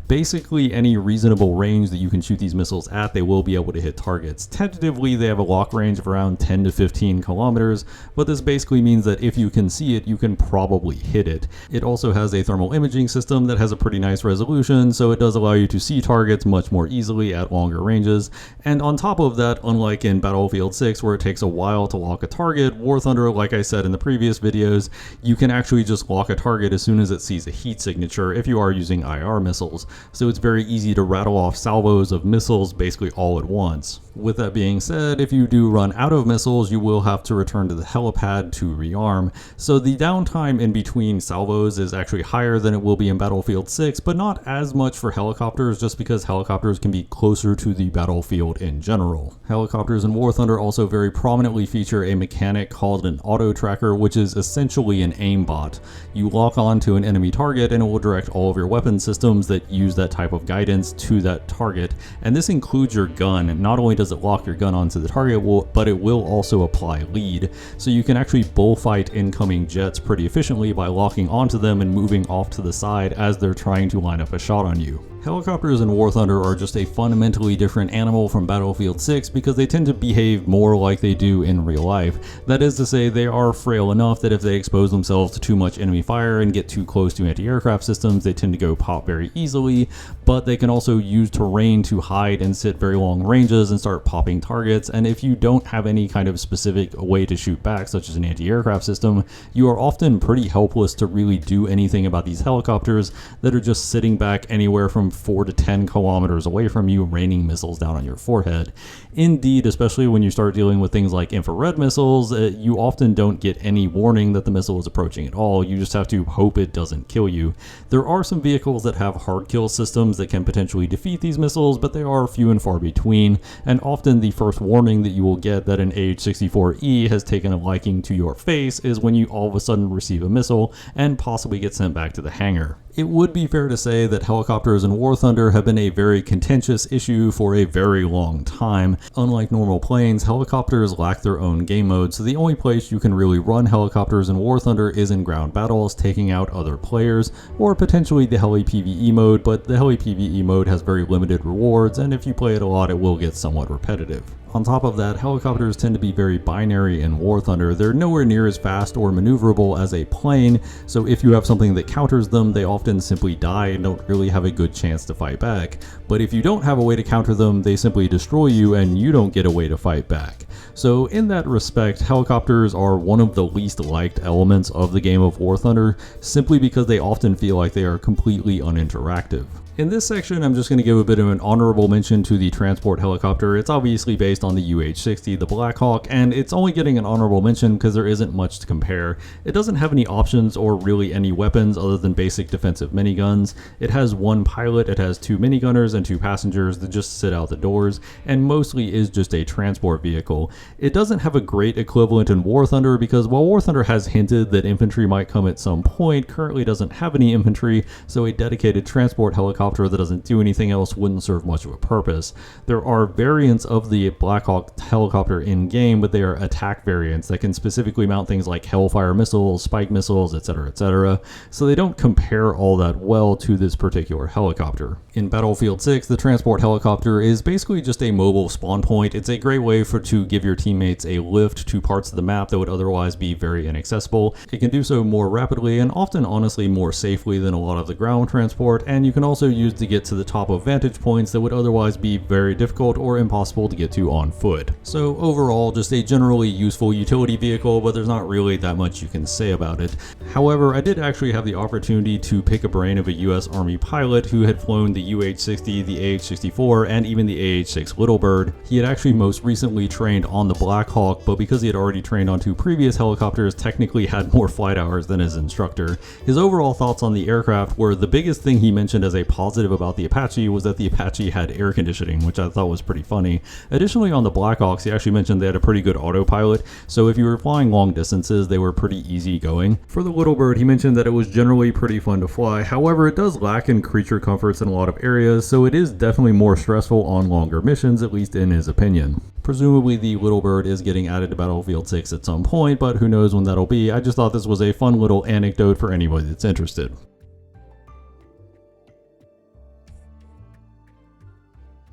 basically any reasonable range that you can shoot these missiles at, they will be able to hit targets. Tentatively, they have a lock range of around 10 to 15 kilometers, but this basically means that if you can see it, you can probably hit it. It also has a thermal imaging system that has a pretty nice resolution, so it does allow you to see targets much more easily at longer ranges. And on top of that, unlike in Battlefield 6 where it takes a while to lock a target, War Thunder, like I said in the previous videos, you can actually just lock a target as soon as it sees a heat signature if you are using IR missiles. So it's very easy to rattle off salvos of missiles basically all at once. With that being said, if you do run out of missiles, you will have to return to the helipad to rearm. So the downtime in between salvos is actually higher than it will be in Battlefield 6, but not as much for helicopters just because helicopters helicopters can be closer to the battlefield in general. Helicopters in War Thunder also very prominently feature a mechanic called an auto tracker, which is essentially an aimbot. You lock on to an enemy target and it will direct all of your weapon systems that use that type of guidance to that target, and this includes your gun. Not only does it lock your gun onto the target, but it will also apply lead, so you can actually bullfight incoming jets pretty efficiently by locking onto them and moving off to the side as they're trying to line up a shot on you. Helicopters in War Thunder are just a fundamentally different animal from Battlefield 6 because they tend to behave more like they do in real life. That is to say, they are frail enough that if they expose themselves to too much enemy fire and get too close to anti-aircraft systems, they tend to go pop very easily, but they can also use terrain to hide and sit very long ranges and start popping targets, and if you don't have any kind of specific way to shoot back, such as an anti-aircraft system, you are often pretty helpless to really do anything about these helicopters that are just sitting back anywhere from 4 to 10 kilometers away from you, raining missiles down on your forehead. Indeed, especially when you start dealing with things like infrared missiles, you often don't get any warning that the missile is approaching at all. You just have to hope it doesn't kill you. There are some vehicles that have hard kill systems that can potentially defeat these missiles, but they are few and far between, and often the first warning that you will get that an AH-64E has taken a liking to your face is when you all of a sudden receive a missile and possibly get sent back to the hangar. It would be fair to say that helicopters in War Thunder have been a very contentious issue for a very long time. Unlike normal planes, helicopters lack their own game mode, so the only place you can really run helicopters in War Thunder is in ground battles, taking out other players, or potentially the Heli PvE mode, but the Heli PvE mode has very limited rewards, and if you play it a lot, it will get somewhat repetitive. On top of that, helicopters tend to be very binary in War Thunder. They're nowhere near as fast or maneuverable as a plane, so if you have something that counters them, they often simply die and don't really have a good chance to fight back. But if you don't have a way to counter them, they simply destroy you and you don't get a way to fight back. So in that respect, helicopters are one of the least liked elements of the game of War Thunder, simply because they often feel like they are completely uninteractive. In this section, I'm just going to give a bit of an honorable mention to the transport helicopter. It's obviously based on the UH-60, the Black Hawk, and it's only getting an honorable mention because there isn't much to compare. It doesn't have any options or really any weapons other than basic defensive miniguns. It has one pilot, it has 2 minigunners and 2 passengers that just sit out the doors, and mostly is just a transport vehicle. It doesn't have a great equivalent in War Thunder because while War Thunder has hinted that infantry might come at some point, currently doesn't have any infantry, so a dedicated transport helicopter that doesn't do anything else wouldn't serve much of a purpose. There are variants of the Black Hawk helicopter in game, but they are attack variants that can specifically mount things like Hellfire missiles, Spike missiles, etc., etc., so they don't compare all that well to this particular helicopter. In Battlefield 6, the transport helicopter is basically just a mobile spawn point. It's a great way to give your teammates a lift to parts of the map that would otherwise be very inaccessible. It can do so more rapidly and often honestly more safely than a lot of the ground transport, and you can also use to get to the top of vantage points that would otherwise be very difficult or impossible to get to on foot. So overall, just a generally useful utility vehicle, but there's not really that much you can say about it. However, I did actually have the opportunity to pick a brain of a US Army pilot who had flown the UH-60, the AH-64, and even the AH-6 Little Bird. He had actually most recently trained on the Black Hawk, but because he had already trained on 2 previous helicopters, technically had more flight hours than his instructor. His overall thoughts on the aircraft were the biggest thing he mentioned as a positive about the Apache was that the Apache had air conditioning, which I thought was pretty funny. Additionally, on the Blackhawks, he actually mentioned they had a pretty good autopilot, so if you were flying long distances, they were pretty easy going. For the Little Bird, he mentioned that it was generally pretty fun to fly. However, it does lack in creature comforts in a lot of areas, so it is definitely more stressful on longer missions, at least in his opinion. Presumably the Little Bird is getting added to Battlefield 6 at some point, but who knows when that'll be. I just thought this was a fun little anecdote for anybody that's interested.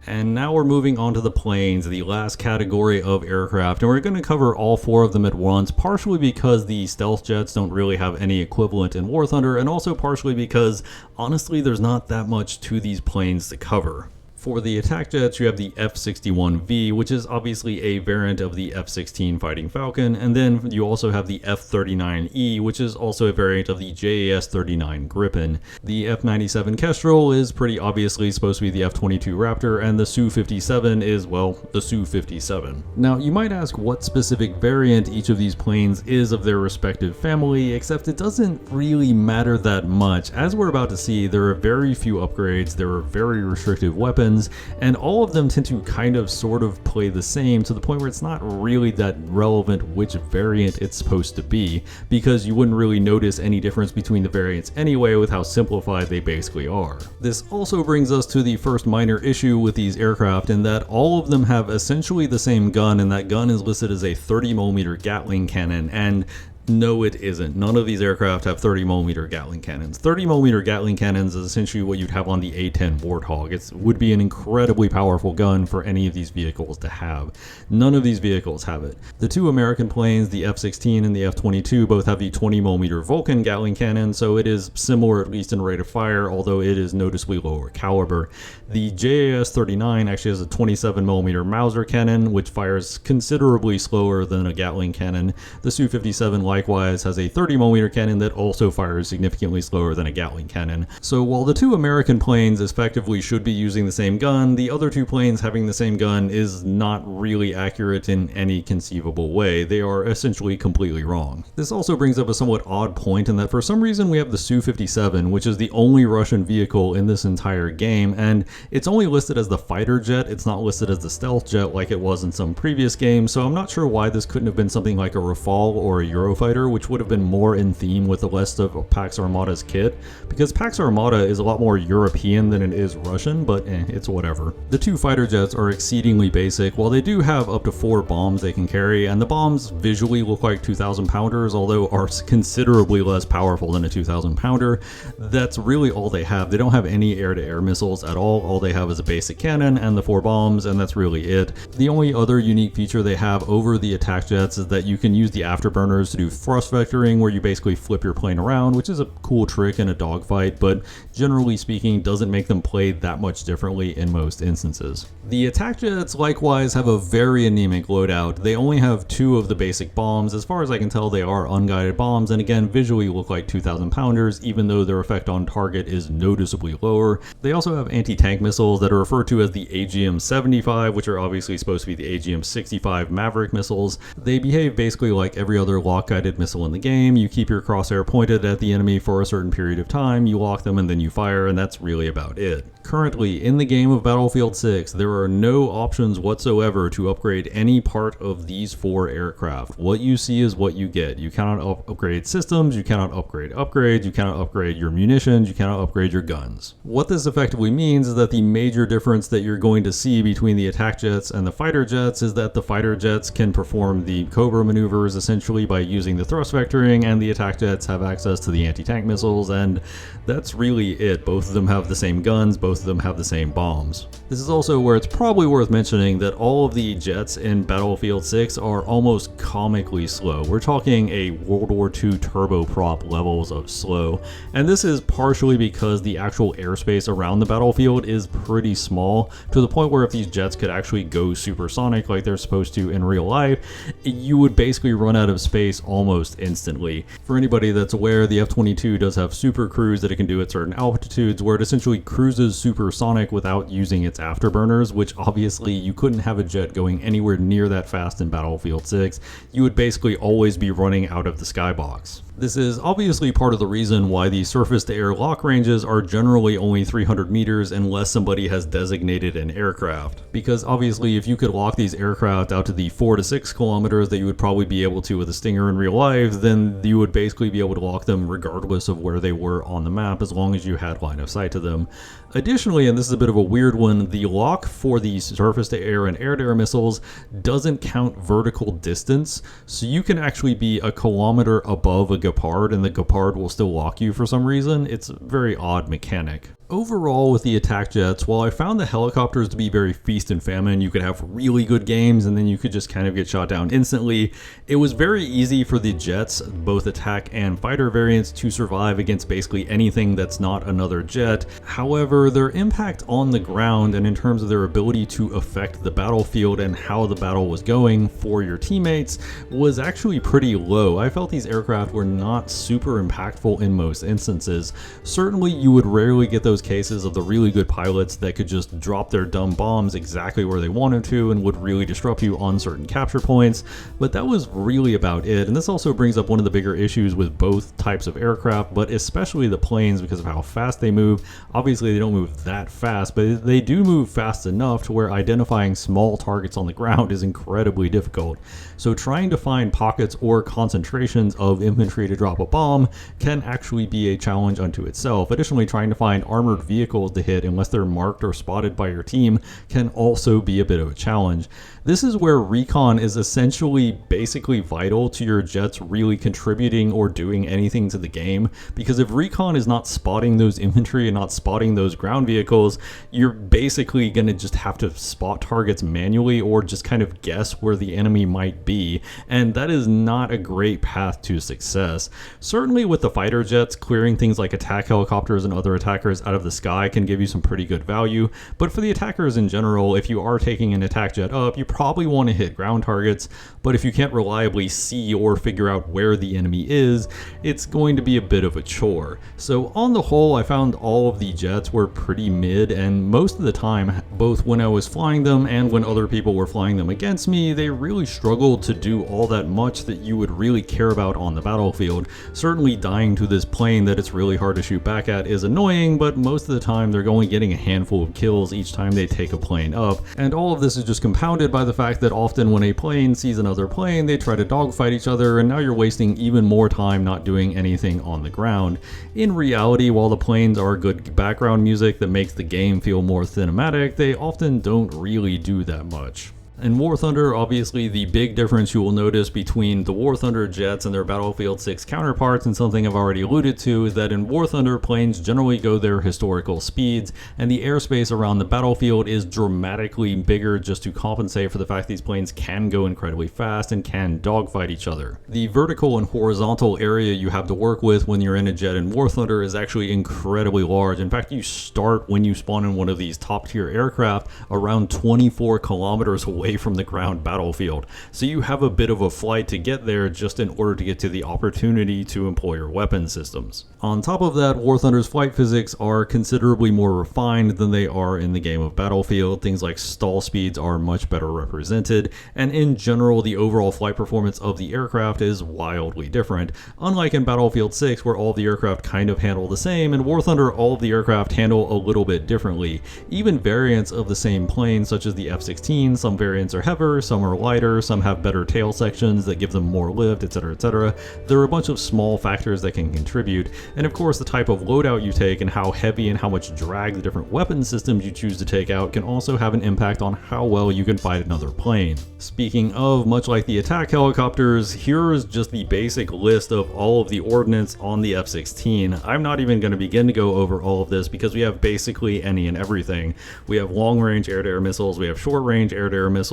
And now we're moving on to the planes, the last category of aircraft, and we're going to cover all 4 of them at once, partially because the stealth jets don't really have any equivalent in War Thunder, and also partially because, honestly, there's not that much to these planes to cover. For the attack jets, you have the F-61V, which is obviously a variant of the F-16 Fighting Falcon, and then you also have the F-39E, which is also a variant of the JAS-39 Gripen. The F-97 Kestrel is pretty obviously supposed to be the F-22 Raptor, and the Su-57 is, well, the Su-57. Now, you might ask what specific variant each of these planes is of their respective family, except it doesn't really matter that much. As we're about to see, there are very few upgrades, there are very restrictive weapons, weapons, and all of them tend to kind of sort of play the same to the point where it's not really that relevant which variant it's supposed to be, because you wouldn't really notice any difference between the variants anyway with how simplified they basically are. This also brings us to the first minor issue with these aircraft, in that all of them have essentially the same gun, and that gun is listed as a 30mm Gatling cannon, and no, it isn't. None of these aircraft have 30mm Gatling cannons. 30mm Gatling cannons is essentially what you'd have on the A-10 Warthog. It would be an incredibly powerful gun for any of these vehicles to have. None of these vehicles have it. The two American planes, the F-16 and the F-22, both have the 20mm Vulcan Gatling cannon, so it is similar at least in rate of fire, although it is noticeably lower caliber. The JAS-39 actually has a 27mm Mauser cannon, which fires considerably slower than a Gatling cannon. The Su-57 likewise has a 30mm cannon that also fires significantly slower than a Gatling cannon. So while the two American planes effectively should be using the same gun, the other two planes having the same gun is not really accurate in any conceivable way. They are essentially completely wrong. This also brings up a somewhat odd point in that for some reason we have the Su-57, which is the only Russian vehicle in this entire game, and it's only listed as the fighter jet. It's not listed as the stealth jet like it was in some previous games, so I'm not sure why this couldn't have been something like a Rafale or a Eurofighter, which would have been more in theme with the rest of Pax Armada's kit, because Pax Armada is a lot more European than it is Russian, but it's whatever. The two fighter jets are exceedingly basic. While they do have up to 4 bombs they can carry, and the bombs visually look like 2,000 pounders, although are considerably less powerful than a 2,000 pounder, that's really all they have. They don't have any air-to-air missiles at all. All they have is a basic cannon and the 4 bombs, and that's really it. The only other unique feature they have over the attack jets is that you can use the afterburners to do thrust vectoring, where you basically flip your plane around, which is a cool trick in a dogfight, but generally speaking doesn't make them play that much differently in most instances. The attack jets likewise have a very anemic loadout. They only have 2 of the basic bombs. As far as I can tell, they are unguided bombs, and again visually look like 2,000 pounders, even though their effect on target is noticeably lower. They also have anti-tank missiles that are referred to as the AGM-75, which are obviously supposed to be the AGM-65 Maverick missiles. They behave basically like every other lock-guided missile in the game. You keep your crosshair pointed at the enemy for a certain period of time, you lock them, and then you fire, and that's really about it. Currently, in the game of Battlefield 6, there are no options whatsoever to upgrade any part of these 4 aircraft. What you see is what you get. You cannot upgrade systems, you cannot upgrade upgrades, you cannot upgrade your munitions, you cannot upgrade your guns. What this effectively means is that the major difference that you're going to see between the attack jets and the fighter jets is that the fighter jets can perform the Cobra maneuvers essentially by using the thrust vectoring, and the attack jets have access to the anti-tank missiles, and that's really it. Both of them have the same guns, both of them have the same bombs. This is also where it's probably worth mentioning that all of the jets in Battlefield 6 are almost comically slow. We're talking a World War II turboprop levels of slow, and this is partially because the actual airspace around the battlefield is pretty small, to the point where if these jets could actually go supersonic like they're supposed to in real life, you would basically run out of space almost instantly. For anybody that's aware, the F-22 does have super cruise that it can do at certain altitudes, where it essentially cruises supersonic without using its afterburners, which obviously you couldn't have a jet going anywhere near that fast in Battlefield 6. You would basically always be running out of the skybox. This is obviously part of the reason why the surface-to-air lock ranges are generally only 300 meters unless somebody has designated an aircraft. Because obviously if you could lock these aircraft out to the 4 to 6 kilometers that you would probably be able to with a Stinger in real life, then you would basically be able to lock them regardless of where they were on the map, as long as you had line of sight to them. Additionally, and this is a bit of a weird one, the lock for the surface-to-air and air-to-air missiles doesn't count vertical distance, so you can actually be a kilometer above a Gepard and the Gepard will still lock you for some reason. It's a very odd mechanic. Overall, with the attack jets, while I found the helicopters to be very feast and famine, you could have really good games and then you could just kind of get shot down instantly, it was very easy for the jets, both attack and fighter variants, to survive against basically anything that's not another jet. However, their impact on the ground and in terms of their ability to affect the battlefield and how the battle was going for your teammates was actually pretty low. I felt these aircraft were not super impactful in most instances. Certainly, you would rarely get those those cases of the really good pilots that could just drop their dumb bombs exactly where they wanted to and would really disrupt you on certain capture points, but that was really about it. And this also brings up one of the bigger issues with both types of aircraft, but especially the planes because of how fast they move. Obviously they don't move that fast, but they do move fast enough to where identifying small targets on the ground is incredibly difficult. So trying to find pockets or concentrations of infantry to drop a bomb can actually be a challenge unto itself. Additionally, trying to find armored vehicles to hit unless they're marked or spotted by your team can also be a bit of a challenge. This is where recon is essentially basically vital to your jets really contributing or doing anything to the game, because if recon is not spotting those infantry and not spotting those ground vehicles, you're basically going to just have to spot targets manually or just kind of guess where the enemy might be, and that is not a great path to success. Certainly with the fighter jets, clearing things like attack helicopters and other attackers out of the sky can give you some pretty good value, but for the attackers in general, if you are taking an attack jet up, you probably want to hit ground targets, but if you can't reliably see or figure out where the enemy is, it's going to be a bit of a chore. So on the whole, I found all of the jets were pretty mid, and most of the time, both when I was flying them and when other people were flying them against me, they really struggled to do all that much that you would really care about on the battlefield. Certainly dying to this plane that it's really hard to shoot back at is annoying, but most of the time they're only getting a handful of kills each time they take a plane up, and all of this is just compounded by the fact that often when a plane sees another plane, they try to dogfight each other, and now you're wasting even more time not doing anything on the ground. In reality, while the planes are good background music that makes the game feel more cinematic, they often don't really do that much. In War Thunder, obviously the big difference you will notice between the War Thunder jets and their Battlefield 6 counterparts, and something I've already alluded to, is that in War Thunder, planes generally go their historical speeds, and the airspace around the battlefield is dramatically bigger just to compensate for the fact these planes can go incredibly fast and can dogfight each other. The vertical and horizontal area you have to work with when you're in a jet in War Thunder is actually incredibly large. In fact, you start when you spawn in one of these top tier aircraft around 24 kilometers away from the ground battlefield, so you have a bit of a flight to get there just in order to get to the opportunity to employ your weapon systems. On top of that, War Thunder's flight physics are considerably more refined than they are in the game of Battlefield. Things like stall speeds are much better represented, and in general the overall flight performance of the aircraft is wildly different. Unlike in Battlefield 6 where all of the aircraft kind of handle the same, in War Thunder all of the aircraft handle a little bit differently. Even variants of the same plane such as the F-16, some variants are heavier, some are lighter, some have better tail sections that give them more lift, etc, etc. There are a bunch of small factors that can contribute, and of course the type of loadout you take and how heavy and how much drag the different weapon systems you choose to take out can also have an impact on how well you can fight another plane. Speaking of, much like the attack helicopters, here is just the basic list of all of the ordnance on the F-16. I'm not even going to begin to go over all of this because we have basically any and everything. We have long-range air-to-air missiles, we have short-range air-to-air missiles,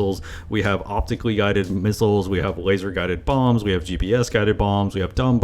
we have optically guided missiles, we have laser guided bombs, we have GPS guided bombs, we have dumb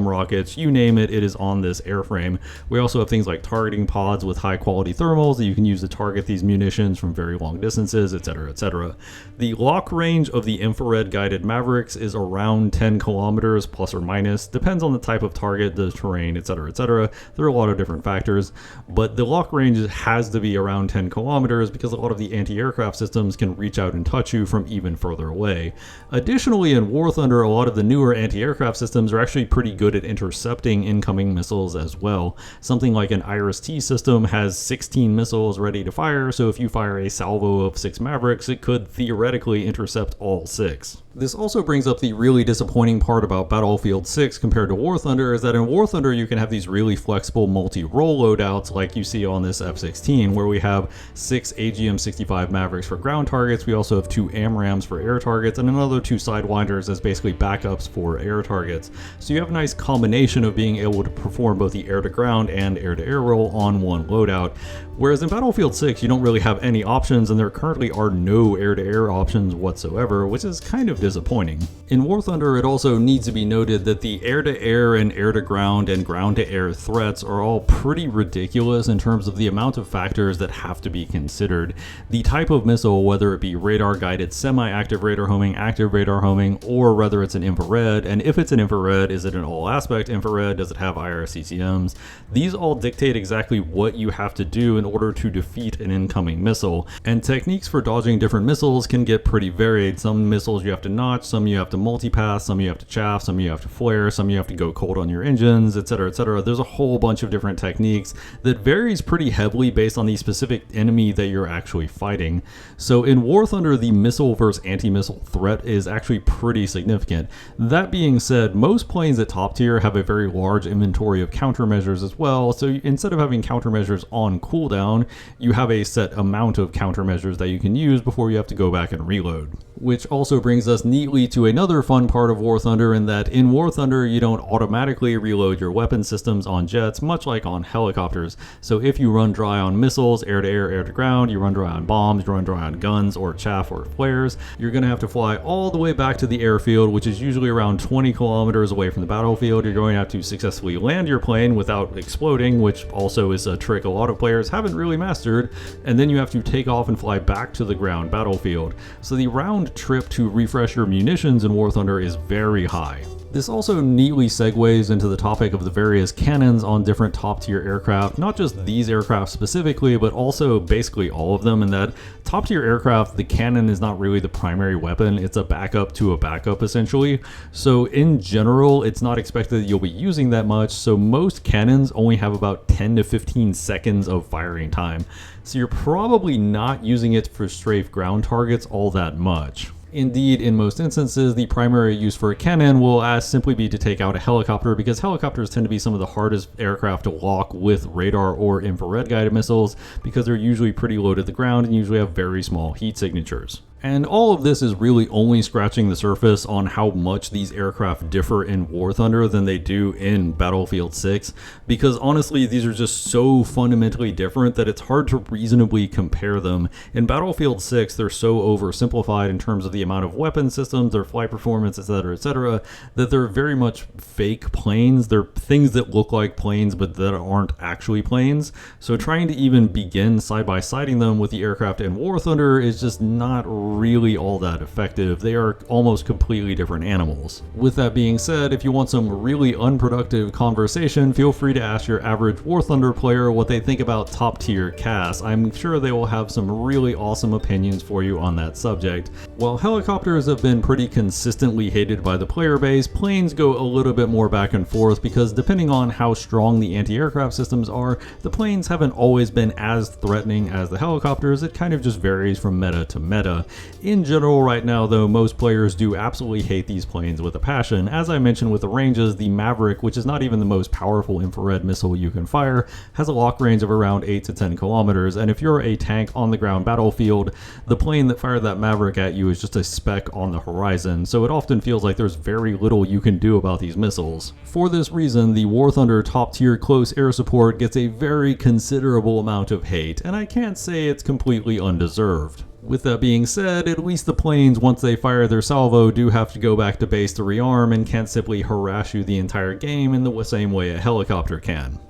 rockets, you name it, it is on this airframe. We also have things like targeting pods with high quality thermals that you can use to target these munitions from very long distances, etc, etc. The lock range of the infrared guided Mavericks is around 10 kilometers plus or minus, depends on the type of target, the terrain, etc, etc. There are a lot of different factors, but the lock range has to be around 10 kilometers because a lot of the anti-aircraft systems can reach out and touch you from even further away. Additionally, in War Thunder, a lot of the newer anti-aircraft systems are actually pretty good at intercepting incoming missiles as well. Something like an IRIS-T system has 16 missiles ready to fire, so if you fire a salvo of 6 Mavericks, it could theoretically intercept all 6. This also brings up the really disappointing part about Battlefield 6 compared to War Thunder, is that in War Thunder you can have these really flexible multi-role loadouts like you see on this F-16, where we have 6 AGM-65 Mavericks for ground targets, we also have 2 AMRAAMs for air targets, and another 2 Sidewinders as basically backups for air targets. So you have a nice combination of being able to perform both the air-to-ground and air-to-air role on one loadout. Whereas in Battlefield 6 you don't really have any options, and there currently are no air-to-air options whatsoever, which is kind of disappointing. In War Thunder, it also needs to be noted that the air-to-air and air-to-ground and ground-to-air threats are all pretty ridiculous in terms of the amount of factors that have to be considered. The type of missile, whether it be be radar guided, semi-active radar homing, active radar homing, or whether it's an infrared. And if it's an infrared, is it an all aspect infrared? Does it have IRCCMs? These all dictate exactly what you have to do in order to defeat an incoming missile. And techniques for dodging different missiles can get pretty varied. Some missiles you have to notch, some you have to multipass, some you have to chaff, some you have to flare, some you have to go cold on your engines, etc., etc. There's a whole bunch of different techniques that varies pretty heavily based on the specific enemy that you're actually fighting. So in War Thunder, the missile versus anti-missile threat is actually pretty significant. That being said, most planes at top tier have a very large inventory of countermeasures as well, so instead of having countermeasures on cooldown, you have a set amount of countermeasures that you can use before you have to go back and reload. Which also brings us neatly to another fun part of War Thunder, in that in War Thunder you don't automatically reload your weapon systems on jets, much like on helicopters. So if you run dry on missiles, air to air, air to ground, you run dry on bombs, you run dry on guns or chaff or flares, you're going to have to fly all the way back to the airfield, which is usually around 20 kilometers away from the battlefield. You're going to have to successfully land your plane without exploding, which also is a trick a lot of players haven't really mastered, and then you have to take off and fly back to the ground battlefield. So the round trip to refresh your munitions in War Thunder is very high. This also neatly segues into the topic of the various cannons on different top tier aircraft, not just these aircraft specifically, but also basically all of them, in that top tier aircraft, the cannon is not really the primary weapon, it's a backup to a backup essentially. So in general, it's not expected that you'll be using that much, so most cannons only have about 10 to 15 seconds of firing time. So you're probably not using it for strafe ground targets all that much. Indeed, in most instances, the primary use for a cannon will simply be to take out a helicopter, because helicopters tend to be some of the hardest aircraft to lock with radar or infrared guided missiles, because they're usually pretty low to the ground and usually have very small heat signatures. And all of this is really only scratching the surface on how much these aircraft differ in War Thunder than they do in Battlefield 6, because honestly these are just so fundamentally different that it's hard to reasonably compare them. In Battlefield 6 they're so oversimplified in terms of the amount of weapon systems, their flight performance, etc., that they're very much fake planes. They're things that look like planes but that aren't actually planes. So trying to even begin side-by-siding them with the aircraft in War Thunder is just not really all that effective. They are almost completely different animals. With that being said, if you want some really unproductive conversation, feel free to ask your average War Thunder player what they think about top tier CAS. I'm sure they will have some really awesome opinions for you on that subject. While helicopters have been pretty consistently hated by the player base, planes go a little bit more back and forth, because depending on how strong the anti-aircraft systems are, the planes haven't always been as threatening as the helicopters. It kind of just varies from meta to meta. In general right now though, most players do absolutely hate these planes with a passion. As I mentioned with the ranges, the Maverick, which is not even the most powerful infrared missile you can fire, has a lock range of around 8 to 10 kilometers, and if you're a tank on the ground battlefield, the plane that fired that Maverick at you is just a speck on the horizon, so it often feels like there's very little you can do about these missiles. For this reason, the War Thunder top tier close air support gets a very considerable amount of hate, and I can't say it's completely undeserved. With that being said, at least the planes, once they fire their salvo, do have to go back to base to rearm and can't simply harass you the entire game in the same way a helicopter can.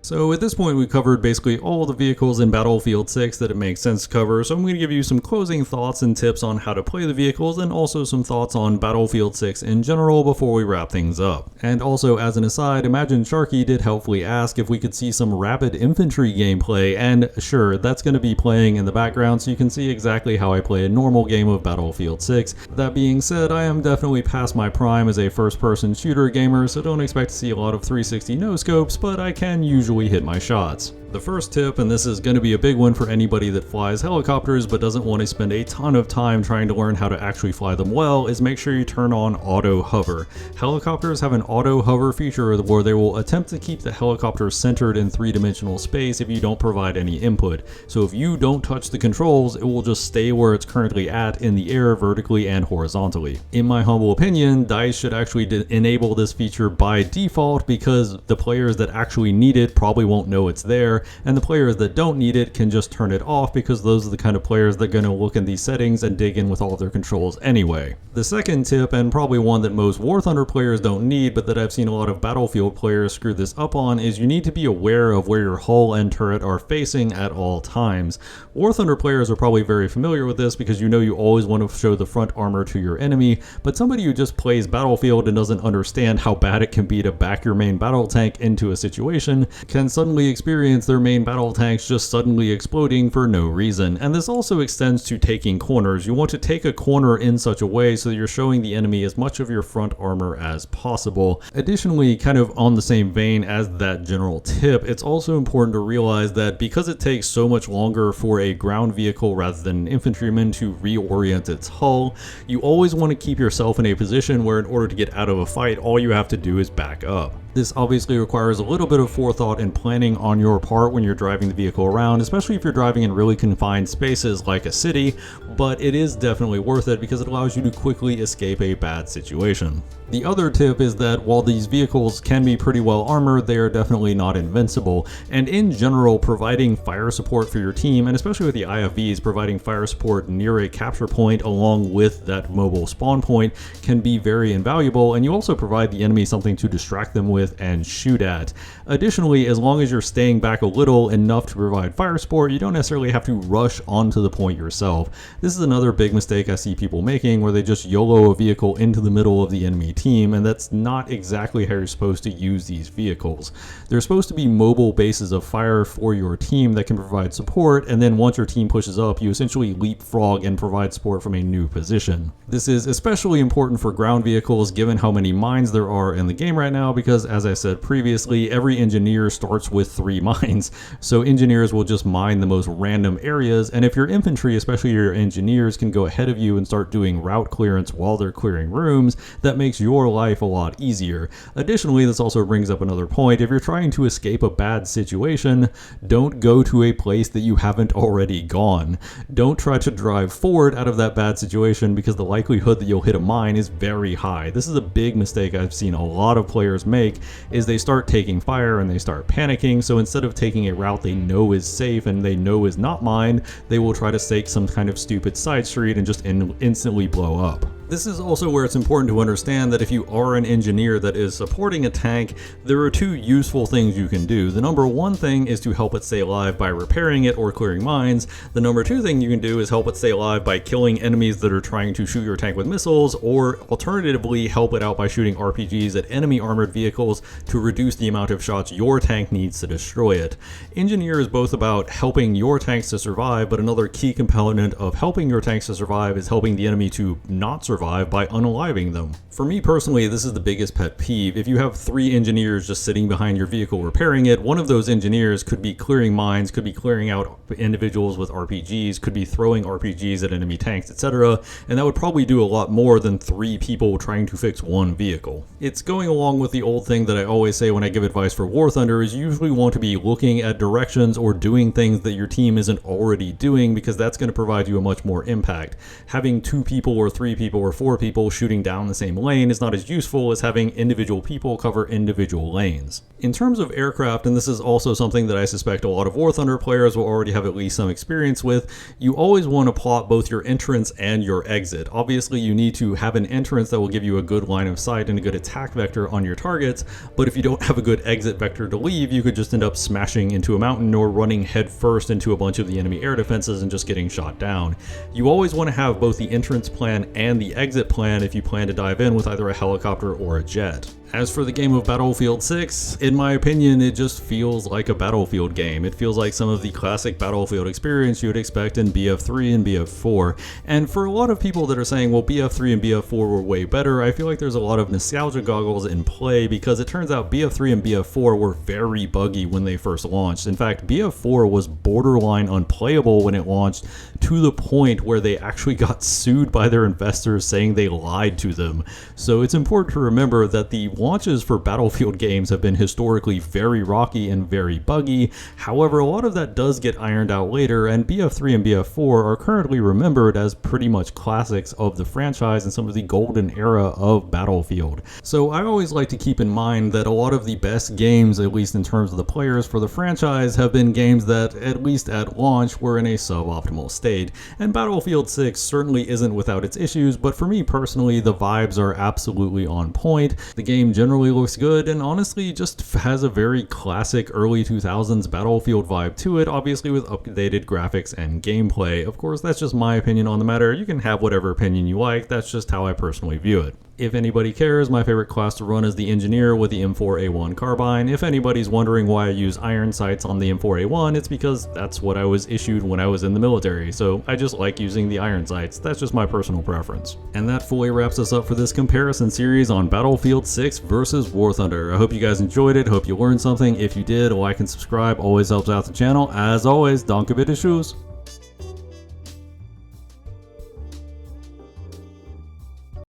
So at this point we've covered basically all the vehicles in Battlefield 6 that it makes sense to cover, so I'm going to give you some closing thoughts and tips on how to play the vehicles, and also some thoughts on Battlefield 6 in general before we wrap things up. And also, as an aside, Imagine Sharky did helpfully ask if we could see some rapid infantry gameplay, and sure, that's going to be playing in the background so you can see exactly how I play a normal game of Battlefield 6. That being said, I am definitely past my prime as a first-person shooter gamer, so don't expect to see a lot of 360 no-scopes, but I can usually hit my shots. The first tip, and this is going to be a big one for anybody that flies helicopters but doesn't want to spend a ton of time trying to learn how to actually fly them well, is make sure you turn on auto hover. Helicopters have an auto hover feature where they will attempt to keep the helicopter centered in three-dimensional space if you don't provide any input. So if you don't touch the controls, it will just stay where it's currently at in the air, vertically and horizontally. In my humble opinion, DICE should actually enable this feature by default, because the players that actually need it probably won't know it's there, there, and the players that don't need it can just turn it off because those are the kind of players that are going to look in these settings and dig in with all of their controls anyway. The second tip, and probably one that most War Thunder players don't need but that I've seen a lot of Battlefield players screw this up on, is you need to be aware of where your hull and turret are facing at all times. War Thunder players are probably very familiar with this because you know you always want to show the front armor to your enemy, but somebody who just plays Battlefield and doesn't understand how bad it can be to back your main battle tank into a situation can suddenly experience their main battle tanks just suddenly exploding for no reason. And this also extends to taking corners. You want to take a corner in such a way so that you're showing the enemy as much of your front armor as possible. Additionally, kind of on the same vein as that general tip, it's also important to realize that because it takes so much longer for a ground vehicle rather than an infantryman to reorient its hull, you always want to keep yourself in a position where in order to get out of a fight, all you have to do is back up. This obviously requires a little bit of forethought and planning on your part when you're driving the vehicle around, especially if you're driving in really confined spaces like a city, but it is definitely worth it because it allows you to quickly escape a bad situation. The other tip is that while these vehicles can be pretty well armored, they are definitely not invincible, and in general, providing fire support for your team, and especially with the IFVs, providing fire support near a capture point along with that mobile spawn point can be very invaluable, and you also provide the enemy something to distract them with and shoot at. Additionally, as long as you're staying back a little enough to provide fire support, you don't necessarily have to rush onto the point yourself. This is another big mistake I see people making, where they just YOLO a vehicle into the middle of the enemy team, and that's not exactly how you're supposed to use these vehicles. They're supposed to be mobile bases of fire for your team that can provide support, and then once your team pushes up, you essentially leapfrog and provide support from a new position. This is especially important for ground vehicles given how many mines there are in the game right now, because as I said previously, every engineer starts with 3 mines, so engineers will just mine the most random areas, and if your infantry, especially your engineers, can go ahead of you and start doing route clearance while they're clearing rooms, that makes your life a lot easier. Additionally, this also brings up another point. If you're trying to escape a bad situation, don't go to a place that you haven't already gone. Don't try to drive forward out of that bad situation because the likelihood that you'll hit a mine is very high. This is a big mistake I've seen a lot of players make, is they start taking fire and they start panicking, so instead of taking a route they know is safe and they know is not mined, they will try to take some kind of stupid side street and just instantly blow up. This is also where it's important to understand that if you are an engineer that is supporting a tank, there are 2 useful things you can do. The number 1 thing is to help it stay alive by repairing it or clearing mines. The number 2 thing you can do is help it stay alive by killing enemies that are trying to shoot your tank with missiles, or alternatively help it out by shooting RPGs at enemy armored vehicles to reduce the amount of shots your tank needs to destroy it. Engineer is both about helping your tanks to survive, but another key component of helping your tanks to survive is helping the enemy to not survive by unaliving them. For me personally, this is the biggest pet peeve. If you have 3 engineers just sitting behind your vehicle repairing it, one of those engineers could be clearing mines, could be clearing out individuals with RPGs, could be throwing RPGs at enemy tanks, etc., and that would probably do a lot more than 3 people trying to fix 1 vehicle. It's going along with the old thing that I always say when I give advice for War Thunder, is you usually want to be looking at directions or doing things that your team isn't already doing, because that's going to provide you a much more impact. Having 2 people or 3 people or 4 people shooting down the same lane is not as useful as having individual people cover individual lanes. In terms of aircraft, and this is also something that I suspect a lot of War Thunder players will already have at least some experience with, you always want to plot both your entrance and your exit. Obviously, you need to have an entrance that will give you a good line of sight and a good attack vector on your targets, but if you don't have a good exit vector to leave, you could just end up smashing into a mountain or running headfirst into a bunch of the enemy air defenses and just getting shot down. You always want to have both the entrance plan and the exit plan if you plan to dive in with either a helicopter or a jet. As for the game of Battlefield 6, in my opinion, it just feels like a Battlefield game. It feels like some of the classic Battlefield experience you would expect in BF3 and BF4. And for a lot of people that are saying, well, BF3 and BF4 were way better, I feel like there's a lot of nostalgia goggles in play, because it turns out BF3 and BF4 were very buggy when they first launched. In fact, BF4 was borderline unplayable when it launched, to the point where they actually got sued by their investors saying they lied to them. So it's important to remember that the launches for Battlefield games have been historically very rocky and very buggy. However, a lot of that does get ironed out later, and BF3 and BF4 are currently remembered as pretty much classics of the franchise and some of the golden era of Battlefield. So I always like to keep in mind that a lot of the best games, at least in terms of the players for the franchise, have been games that, at least at launch, were in a suboptimal state. And Battlefield 6 certainly isn't without its issues, but for me personally, the vibes are absolutely on point. The game generally looks good and honestly just has a very classic early 2000s Battlefield vibe to it, obviously with updated graphics and gameplay. Of course, that's just my opinion on the matter. You can have whatever opinion you like, that's just how I personally view it. If anybody cares, my favorite class to run is the Engineer with the M4A1 carbine. If anybody's wondering why I use iron sights on the M4A1, it's because that's what I was issued when I was in the military, so I just like using the iron sights. That's just my personal preference. And that fully wraps us up for this comparison series on Battlefield 6 versus War Thunder. I hope you guys enjoyed it, hope you learned something. If you did, like and subscribe always helps out the channel. As always, danke bitte, tschüss.